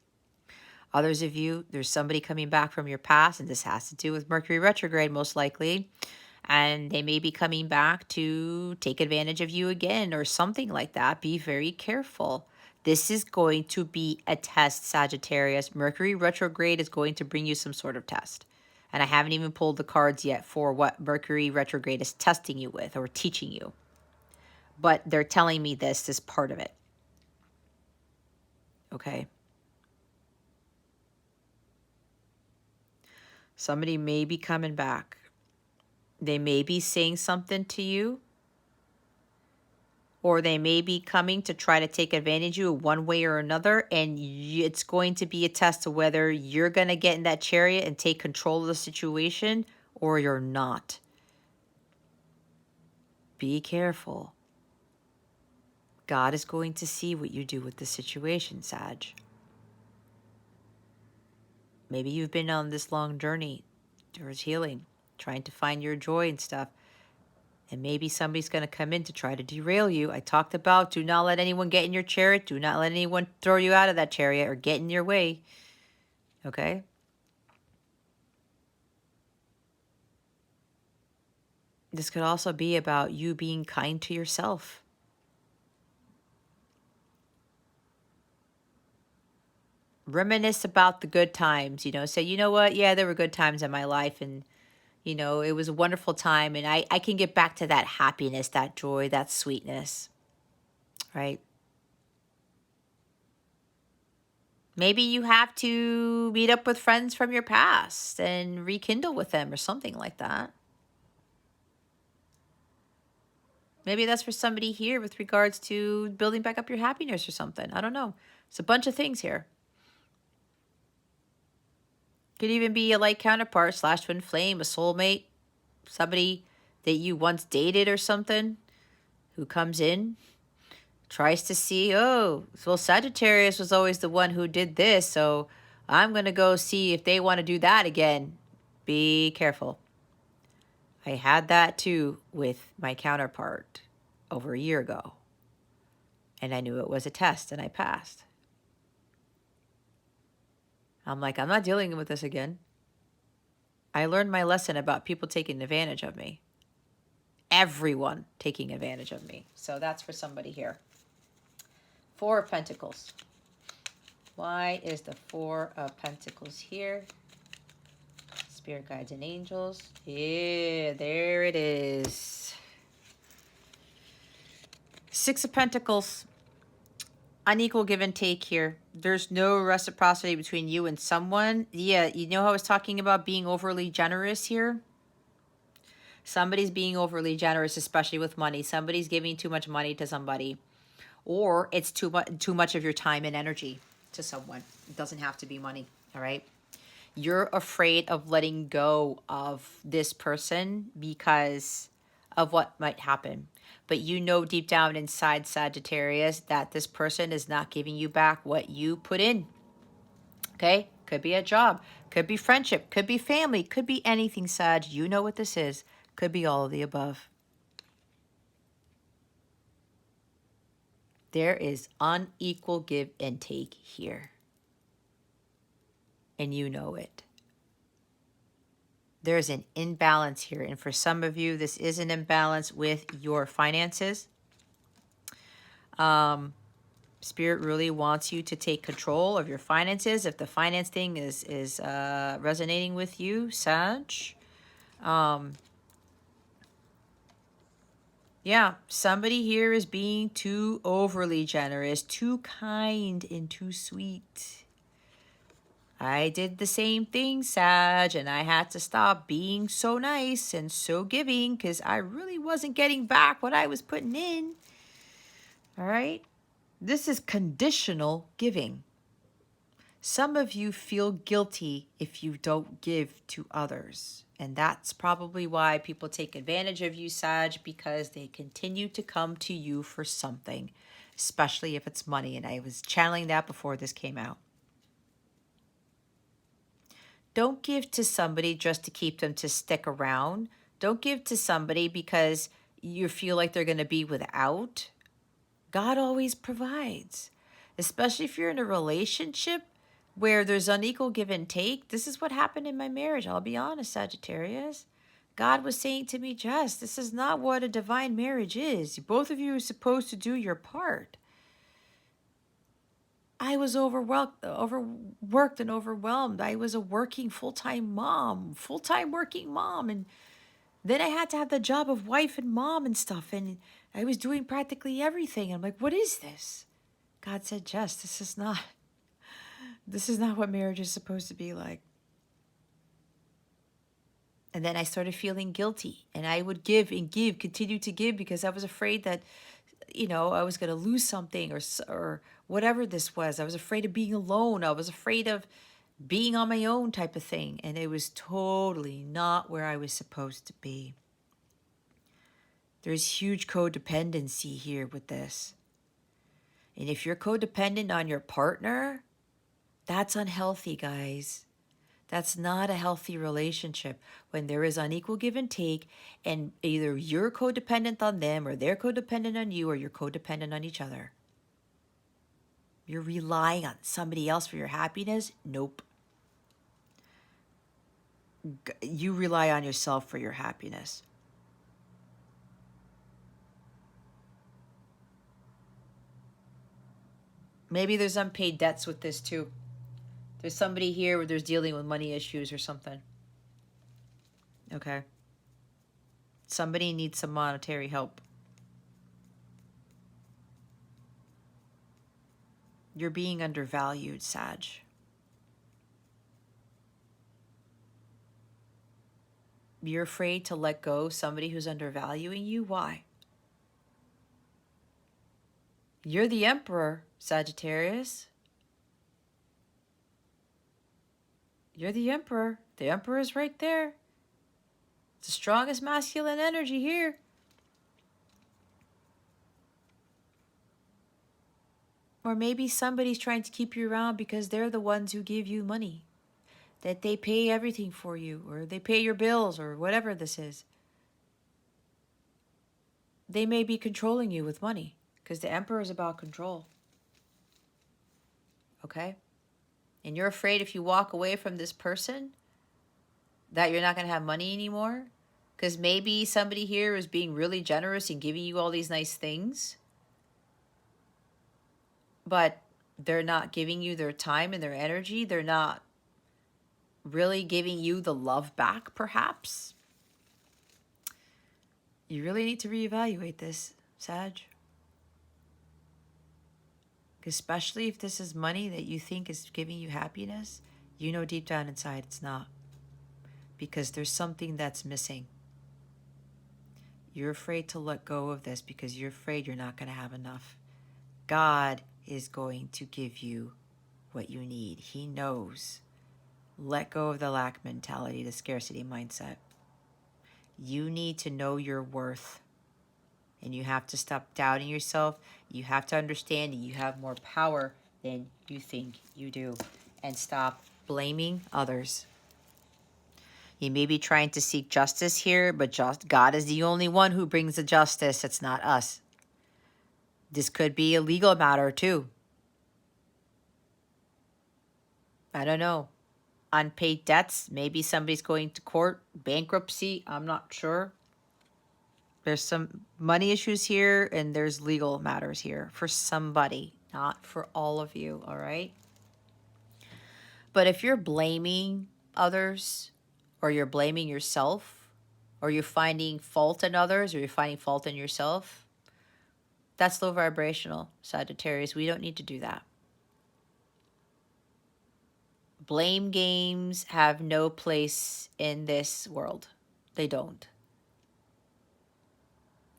Others of you, there's somebody coming back from your past, and this has to do with Mercury retrograde most likely. And they may be coming back to take advantage of you again or something like that. Be very careful. This is going to be a test, Sagittarius. Mercury retrograde is going to bring you some sort of test. And I haven't even pulled the cards yet for what Mercury retrograde is testing you with or teaching you. But they're telling me this is part of it. Okay. Somebody may be coming back. They may be saying something to you, or they may be coming to try to take advantage of you one way or another, and it's going to be a test of whether you're going to get in that chariot and take control of the situation or you're not. Be careful. God is going to see what you do with the situation, Sag. Maybe you've been on this long journey towards healing, trying to find your joy and stuff. And maybe somebody's going to come in to try to derail you. I talked about do not let anyone get in your chariot. Do not let anyone throw you out of that chariot or get in your way. Okay? This could also be about you being kind to yourself. Reminisce about the good times, you know. Say, you know what? Yeah, there were good times in my life, and you know, it was a wonderful time, and I can get back to that happiness, that joy, that sweetness, right? Maybe you have to meet up with friends from your past and rekindle with them or something like that. Maybe that's for somebody here with regards to building back up your happiness or something. I don't know. It's a bunch of things here. Could even be a light counterpart / twin flame, a soulmate, somebody that you once dated or something who comes in, tries to see, oh, well, Sagittarius was always the one who did this, so I'm going to go see if they want to do that again. Be careful. I had that too with my counterpart over a year ago. And I knew it was a test and I passed. I'm like, I'm not dealing with this again. I learned my lesson about people taking advantage of me. Everyone taking advantage of me. So that's for somebody here. 4 of Pentacles. Why is the 4 of Pentacles here? Spirit guides and angels. Yeah, there it is. 6 of Pentacles. Unequal give and take here. There's no reciprocity between you and someone. Yeah, you know how I was talking about being overly generous here? Somebody's being overly generous, especially with money. Somebody's giving too much money to somebody, or it's too much of your time and energy to someone. It doesn't have to be money, all right? You're afraid of letting go of this person because of what might happen. But you know deep down inside, Sagittarius, that this person is not giving you back what you put in. Okay? Could be a job, could be friendship, could be family, could be anything, Sag. You know what this is. Could be all of the above. There is unequal give and take here. And you know it. There's an imbalance here. And for some of you, this is an imbalance with your finances. Spirit really wants you to take control of your finances. If the finance thing is resonating with you, Sag, yeah, somebody here is being too overly generous, too kind, and too sweet. I did the same thing, Sag, and I had to stop being so nice and so giving because I really wasn't getting back what I was putting in. All right? This is conditional giving. Some of you feel guilty if you don't give to others. And that's probably why people take advantage of you, Sag, because they continue to come to you for something, especially if it's money. And I was channeling that before this came out. Don't give to somebody just to keep them to stick around. Don't give to somebody because you feel like they're going to be without. God always provides, especially if you're in a relationship where there's unequal give and take. This is what happened in my marriage. I'll be honest, Sagittarius. God was saying to me, Jess, this is not what a divine marriage is. Both of you are supposed to do your part. I was overworked and overwhelmed. I was a working full-time working mom. And then I had to have the job of wife and mom and stuff. And I was doing practically everything. I'm like, what is this? God said, Jess, this is not what marriage is supposed to be like. And then I started feeling guilty, and I would give and give, continue to give, because I was afraid that, I was going to lose something or whatever this was. I was afraid of being alone. I was afraid of being on my own type of thing. And it was totally not where I was supposed to be. There's huge codependency here with this. And if you're codependent on your partner, that's unhealthy, guys. That's not a healthy relationship when there is unequal give and take, and either you're codependent on them or they're codependent on you, or you're codependent on each other. You're relying on somebody else for your happiness? Nope. You rely on yourself for your happiness. Maybe there's unpaid debts with this too. There's somebody here where there's dealing with money issues or something. Okay. Somebody needs some monetary help. You're being undervalued, Sag. You're afraid to let go of somebody who's undervaluing you? Why? You're the emperor, Sagittarius. You're the emperor. The emperor's right there. It's the strongest masculine energy here. Or maybe somebody's trying to keep you around because they're the ones who give you money. That they pay everything for you, or they pay your bills, or whatever this is. They may be controlling you with money, because the emperor is about control. Okay? And you're afraid if you walk away from this person that you're not going to have money anymore, because maybe somebody here is being really generous and giving you all these nice things, but they're not giving you their time and their energy. They're not really giving you the love back, perhaps. You really need to reevaluate this, Sag. Especially if this is money that you think is giving you happiness, you know deep down inside it's not. Because there's something that's missing. You're afraid to let go of this because you're afraid you're not going to have enough. God is going to give you what you need. He knows. Let go of the lack mentality, the scarcity mindset. You need to know your worth. And you have to stop doubting yourself. You have to understand that you have more power than you think you do. And stop blaming others. You may be trying to seek justice here, but God is the only one who brings the justice. It's not us. This could be a legal matter too. I don't know. Unpaid debts. Maybe somebody's going to court. Bankruptcy. I'm not sure. There's some money issues here and there's legal matters here for somebody, not for all of you, all right? But if you're blaming others or you're blaming yourself or you're finding fault in others or you're finding fault in yourself, that's low vibrational, Sagittarius. We don't need to do that. Blame games have no place in this world. They don't.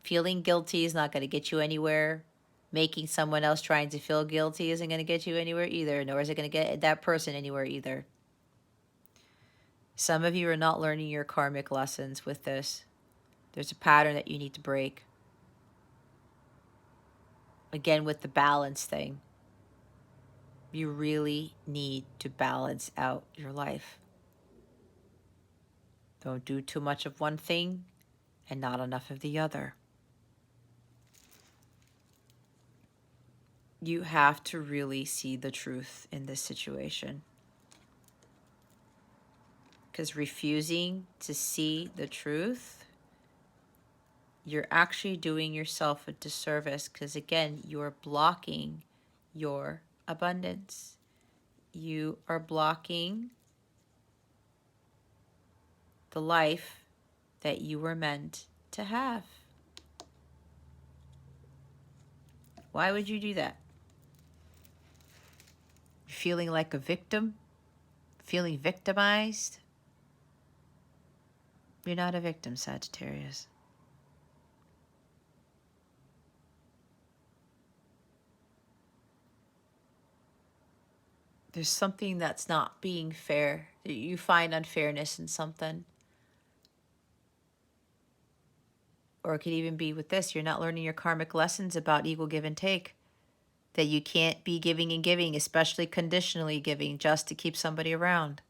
Feeling guilty is not going to get you anywhere. Making someone else trying to feel guilty isn't going to get you anywhere either, nor is it going to get that person anywhere either. Some of you are not learning your karmic lessons with this. There's a pattern that you need to break. Again, with the balance thing. You really need to balance out your life. Don't do too much of one thing and not enough of the other. You have to really see the truth in this situation. Because refusing to see the truth, you're actually doing yourself a disservice. Because again, you're blocking your abundance. You are blocking the life that you were meant to have. Why would you do that? Feeling like a victim? Feeling victimized? You're not a victim, Sagittarius. There's something that's not being fair. You find unfairness in something. Or it could even be with this. You're not learning your karmic lessons about equal give and take. That you can't be giving and giving, especially conditionally giving, just to keep somebody around.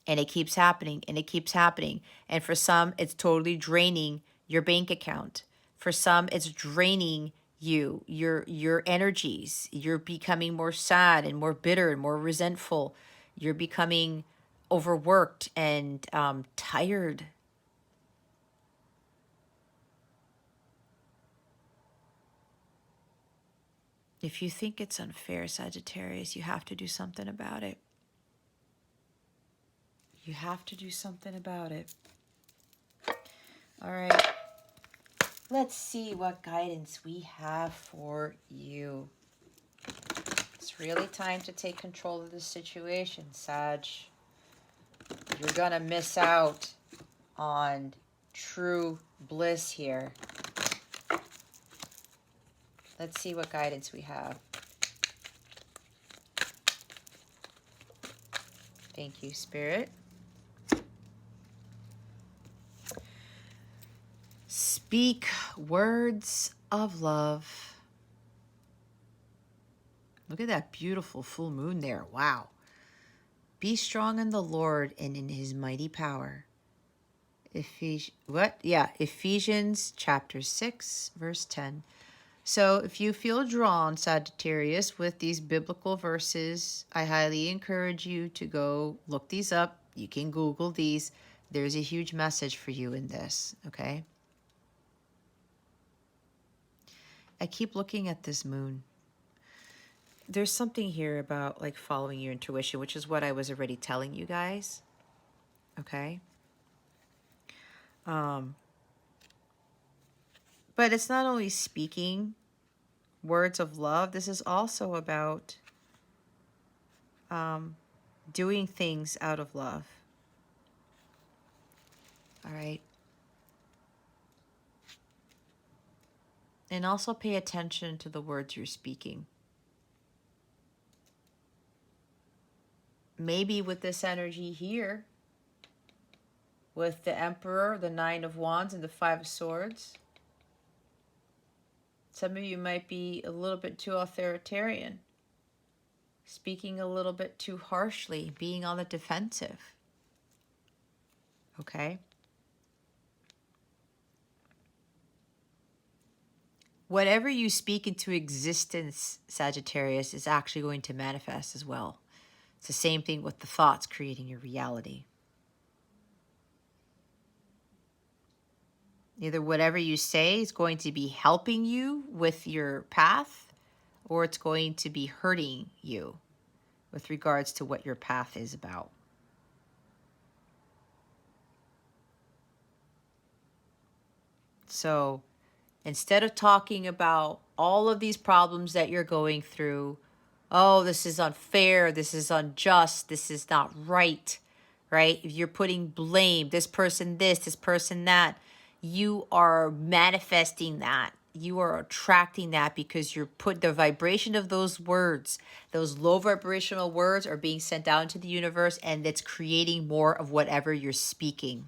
And it keeps happening, and it keeps happening. And for some, it's totally draining your bank account. For some, it's draining you, your energies. You're becoming more sad and more bitter and more resentful. You're becoming overworked and tired. If you think it's unfair, Sagittarius, you have to do something about it. You have to do something about it. All right. Let's see what guidance we have for you. It's really time to take control of the situation, Sag. You're going to miss out on true bliss here. Let's see what guidance we have. Thank you, Spirit. Speak words of love. Look at that beautiful full moon there. Wow. Be strong in the Lord and in his mighty power. Ephesians chapter 6, verse 10. So if you feel drawn, Sagittarius, with these biblical verses, I highly encourage you to go look these up. You can Google these. There's a huge message for you in this, okay? I keep looking at this moon. There's something here about like following your intuition, which is what I was already telling you guys, okay? But it's not only speaking words of love, this is also about doing things out of love. All right. And also pay attention to the words you're speaking. Maybe with this energy here, with the Emperor, the Nine of Wands, and the Five of Swords, some of you might be a little bit too authoritarian, speaking a little bit too harshly, being on the defensive. Okay? Whatever you speak into existence, Sagittarius, is actually going to manifest as well. It's the same thing with the thoughts creating your reality. Either whatever you say is going to be helping you with your path, or it's going to be hurting you with regards to what your path is about. So instead of talking about all of these problems that you're going through, oh, this is unfair, this is unjust, this is not right, right? If you're putting blame, this person this person that, you are manifesting that. You are attracting that because you're put the vibration of those words, those low vibrational words are being sent out into the universe, and it's creating more of whatever you're speaking.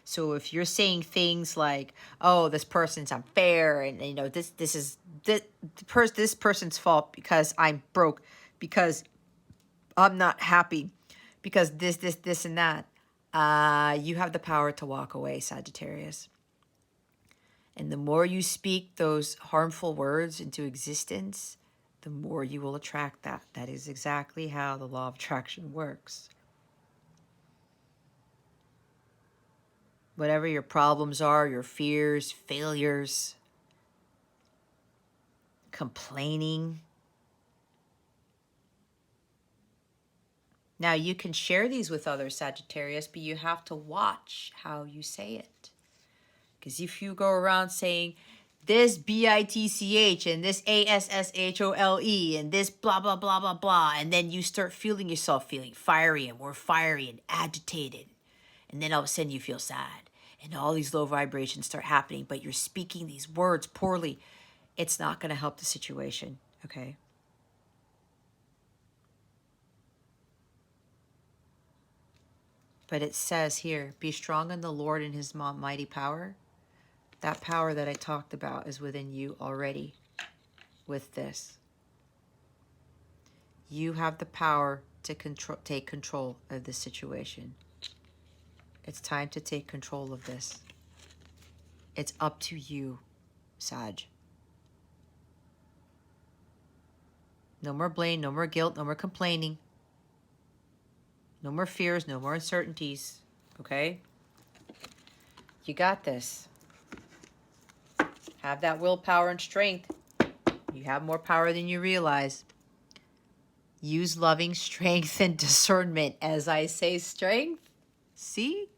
So if you're saying things like, "Oh, this person's unfair," and you know this is this person's fault because I'm broke, because I'm not happy, because this and that, you have the power to walk away, Sagittarius. And the more you speak those harmful words into existence, the more you will attract that. That is exactly how the law of attraction works. Whatever your problems are, your fears, failures, complaining. Now, you can share these with others, Sagittarius, but you have to watch how you say it. Because if you go around saying this bitch and this asshole and this blah, blah, blah, blah, blah, and then you start feeling yourself feeling fiery and more fiery and agitated, and then all of a sudden you feel sad, and all these low vibrations start happening, but you're speaking these words poorly, it's not going to help the situation, okay? But it says here, be strong in the Lord and his mighty power. That power that I talked about is within you already with this. You have the power to take control of this situation. It's time to take control of this. It's up to you, Sag. No more blame, no more guilt, no more complaining. No more fears, no more uncertainties. Okay? You got this. Have that willpower and strength. You have more power than you realize. Use loving strength and discernment. As I say strength, see?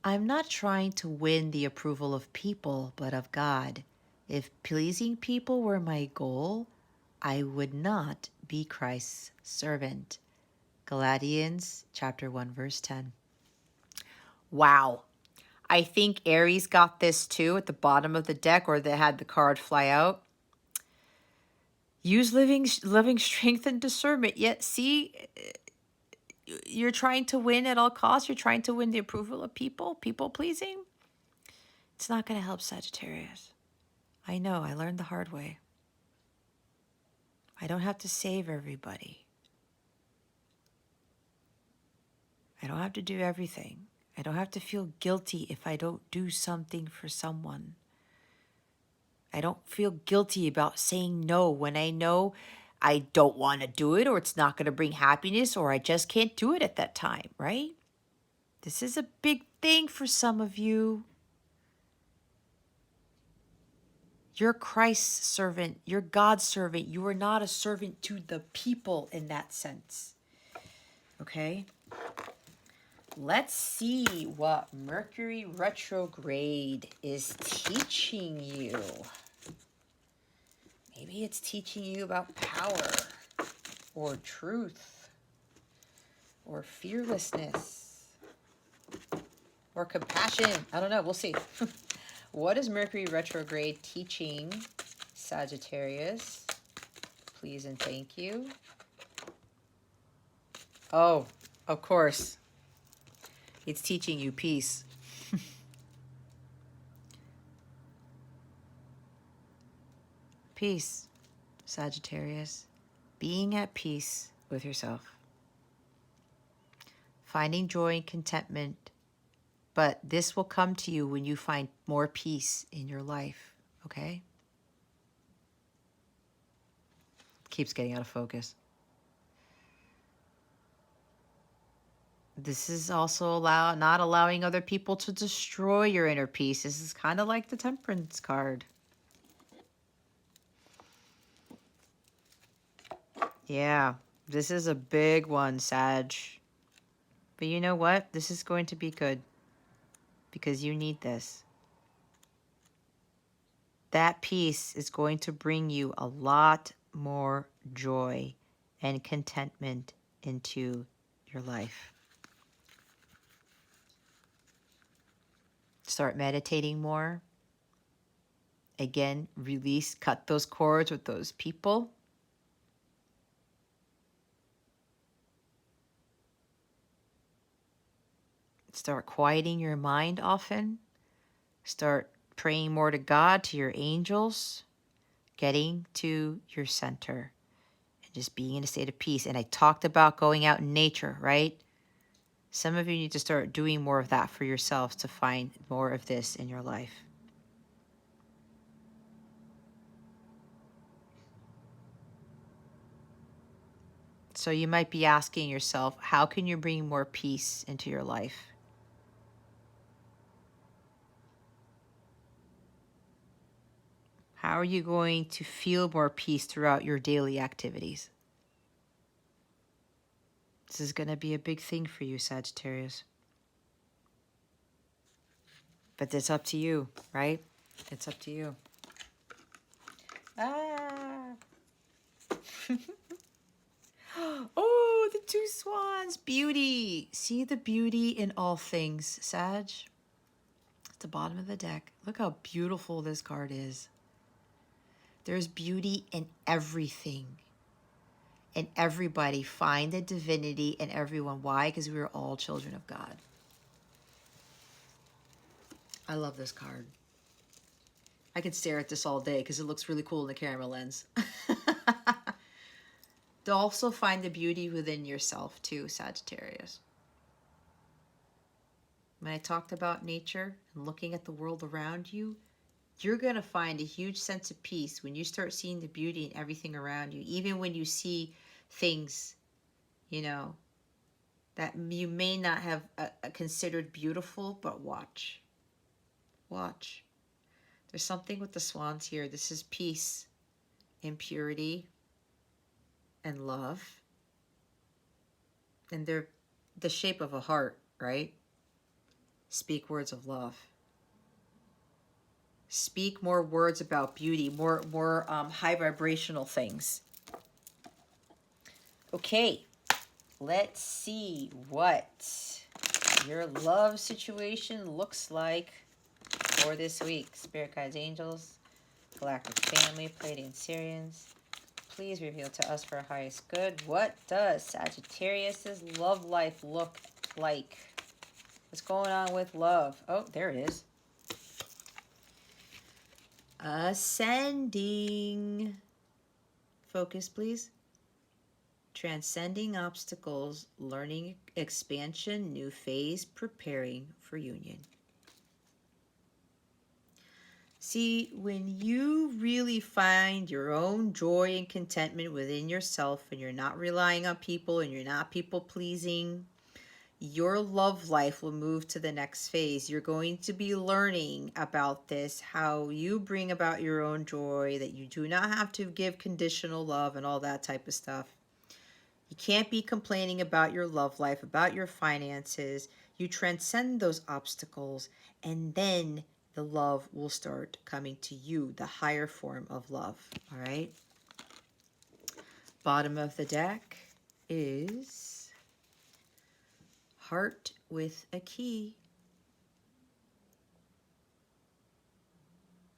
I'm not trying to win the approval of people, but of God. If pleasing people were my goal, I would not be Christ's servant. Galatians chapter 1, verse 10. Wow. I think Aries got this too at the bottom of the deck, or they had the card fly out. Use loving strength and discernment. Yet, see, you're trying to win at all costs. You're trying to win the approval of people, people pleasing. It's not going to help, Sagittarius. I know, I learned the hard way. I don't have to save everybody. I don't have to do everything. I don't have to feel guilty if I don't do something for someone. I don't feel guilty about saying no when I know I don't want to do it, or it's not going to bring happiness, or I just can't do it at that time, right? This is a big thing for some of you. You're Christ's servant. You're God's servant. You are not a servant to the people in that sense. Okay? Let's see what Mercury Retrograde is teaching you. Maybe it's teaching you about power or truth or fearlessness or compassion. I don't know. We'll see. What is Mercury retrograde teaching Sagittarius? Please and thank you. Oh, of course. It's teaching you peace. Peace, Sagittarius. Being at peace with yourself. Finding joy and contentment. But this will come to you when you find more peace in your life, okay? Keeps getting out of focus. This is also not allowing other people to destroy your inner peace. This is kind of like the Temperance card. Yeah, this is a big one, Sag. But you know what? This is going to be good because you need this. That peace is going to bring you a lot more joy and contentment into your life. Start meditating more. Again, release, cut those cords with those people. Start quieting your mind often. Start praying more to God, to your angels, getting to your center, and just being in a state of peace. And I talked about going out in nature, right? Some of you need to start doing more of that for yourselves to find more of this in your life. So you might be asking yourself, how can you bring more peace into your life? How are you going to feel more peace throughout your daily activities? This is going to be a big thing for you, Sagittarius. But it's up to you, right? It's up to you. Ah. Oh, the two swans. Beauty. See the beauty in all things, Sag? At the bottom of the deck. Look how beautiful this card is. There's beauty in everything. And everybody. Find the divinity in everyone. Why? Because we are all children of God. I love this card. I could stare at this all day because it looks really cool in the camera lens. To also find the beauty within yourself too, Sagittarius. When I talked about nature and looking at the world around you, you're going to find a huge sense of peace when you start seeing the beauty in everything around you. Even when you see things, you know, that you may not have considered beautiful, but watch. Watch. There's something with the swans here. This is peace and purity and love. And they're the shape of a heart, right? Speak words of love. Speak more words about beauty, more high vibrational things. Okay, let's see what your love situation looks like for this week. Spirit guides, angels, galactic family, Pleiadian Syrians. Please reveal to us for our highest good. What does Sagittarius's love life look like? What's going on with love? Oh, there it is. Ascending. Focus, please. Transcending obstacles, learning expansion, new phase, preparing for union. See, when you really find your own joy and contentment within yourself and you're not relying on people and you're not people pleasing, your love life will move to the next phase. You're going to be learning about this, how you bring about your own joy, that you do not have to give conditional love and all that type of stuff. You can't be complaining about your love life, about your finances. You transcend those obstacles, and then the love will start coming to you, the higher form of love. All right. Bottom of the deck is Heart with a Key.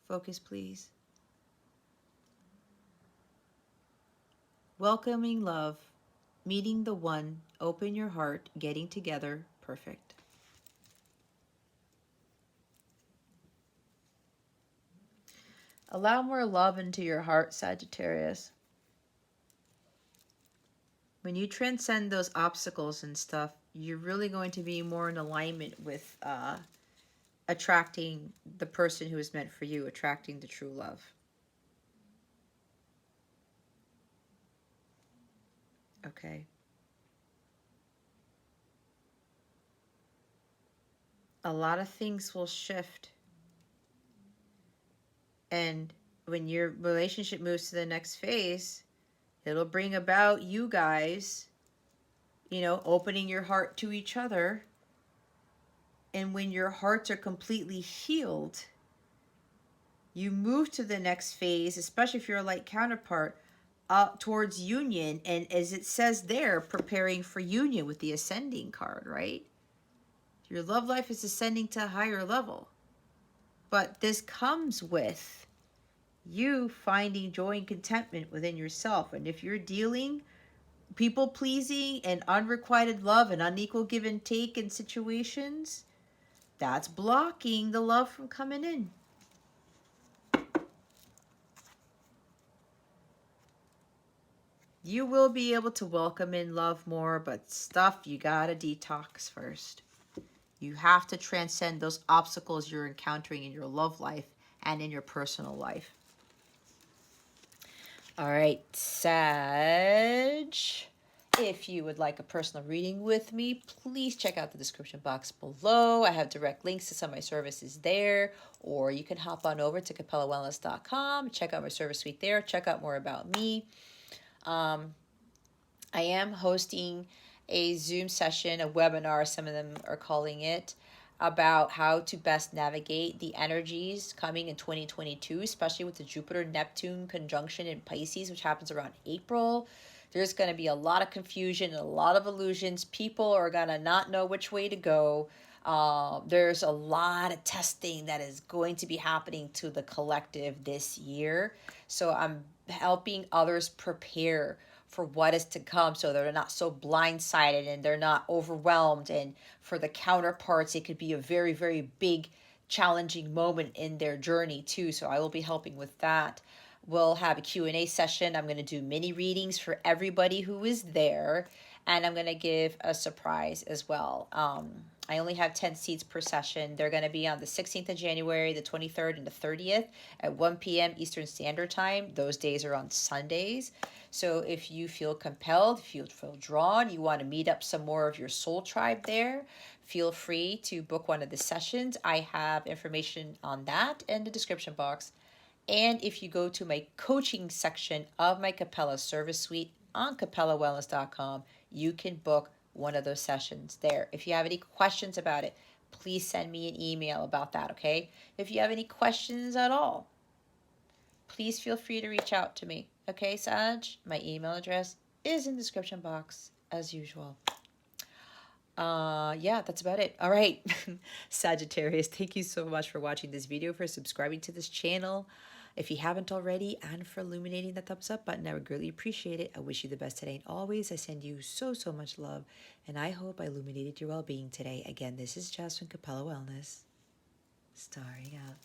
Focus, please. Welcoming love, meeting the one, open your heart, getting together, perfect. Allow more love into your heart, Sagittarius. When you transcend those obstacles and stuff, you're really going to be more in alignment with attracting the person who is meant for you, attracting the true love. Okay. A lot of things will shift. And when your relationship moves to the next phase, it'll bring about you guys, you know, opening your heart to each other. And when your hearts are completely healed, you move to the next phase, especially if you're a light counterpart, up towards union. And as it says there, preparing for union with the ascending card, right? Your love life is ascending to a higher level. But this comes with you finding joy and contentment within yourself. And if you're dealing people pleasing and unrequited love and unequal give and take in situations, that's blocking the love from coming in. You will be able to welcome in love more, but stuff you gotta detox first. You have to transcend those obstacles you're encountering in your love life and in your personal life. All right, Sag. If you would like a personal reading with me, please check out the description box below. I have direct links to some of my services there, or you can hop on over to capellawellness.com, check out my service suite there, check out more about me. I am hosting a Zoom session, a webinar, some of them are calling it, about how to best navigate the energies coming in 2022, especially with the Jupiter-Neptune conjunction in Pisces, which happens around April. There's going to be a lot of confusion and a lot of illusions. People are going to not know which way to go. There's a lot of testing that is going to be happening to the collective this year. So I'm helping others prepare for what is to come, so they're not so blindsided and they're not overwhelmed. And for the counterparts, it could be a very, very big, challenging moment in their journey too. So I will be helping with that. We'll have a Q&A session. I'm going to do mini readings for everybody who is there, and I'm going to give a surprise as well. I only have 10 seats per session. They're going to be on the 16th of January, the 23rd, and the 30th at 1 p.m. Eastern Standard Time. Those days are on Sundays. So if you feel compelled, if you feel drawn, you want to meet up some more of your soul tribe there, feel free to book one of the sessions. I have information on that in the description box. And if you go to my coaching section of my Capella service suite on capellawellness.com, you can book one of those sessions there. If you have any questions about it, please send me an email about that, okay? If you have any questions at all, please feel free to reach out to me, okay, Sag? My email address is in the description box, as usual. Yeah, that's about it. All right, Sagittarius, thank you so much for watching this video, for subscribing to this channel. If you haven't already, and for illuminating the thumbs up button, I would greatly appreciate it. I wish you the best today and always. I send you so, so much love, and I hope I illuminated your well-being today. Again, this is Jess from Capella Wellness, starring out.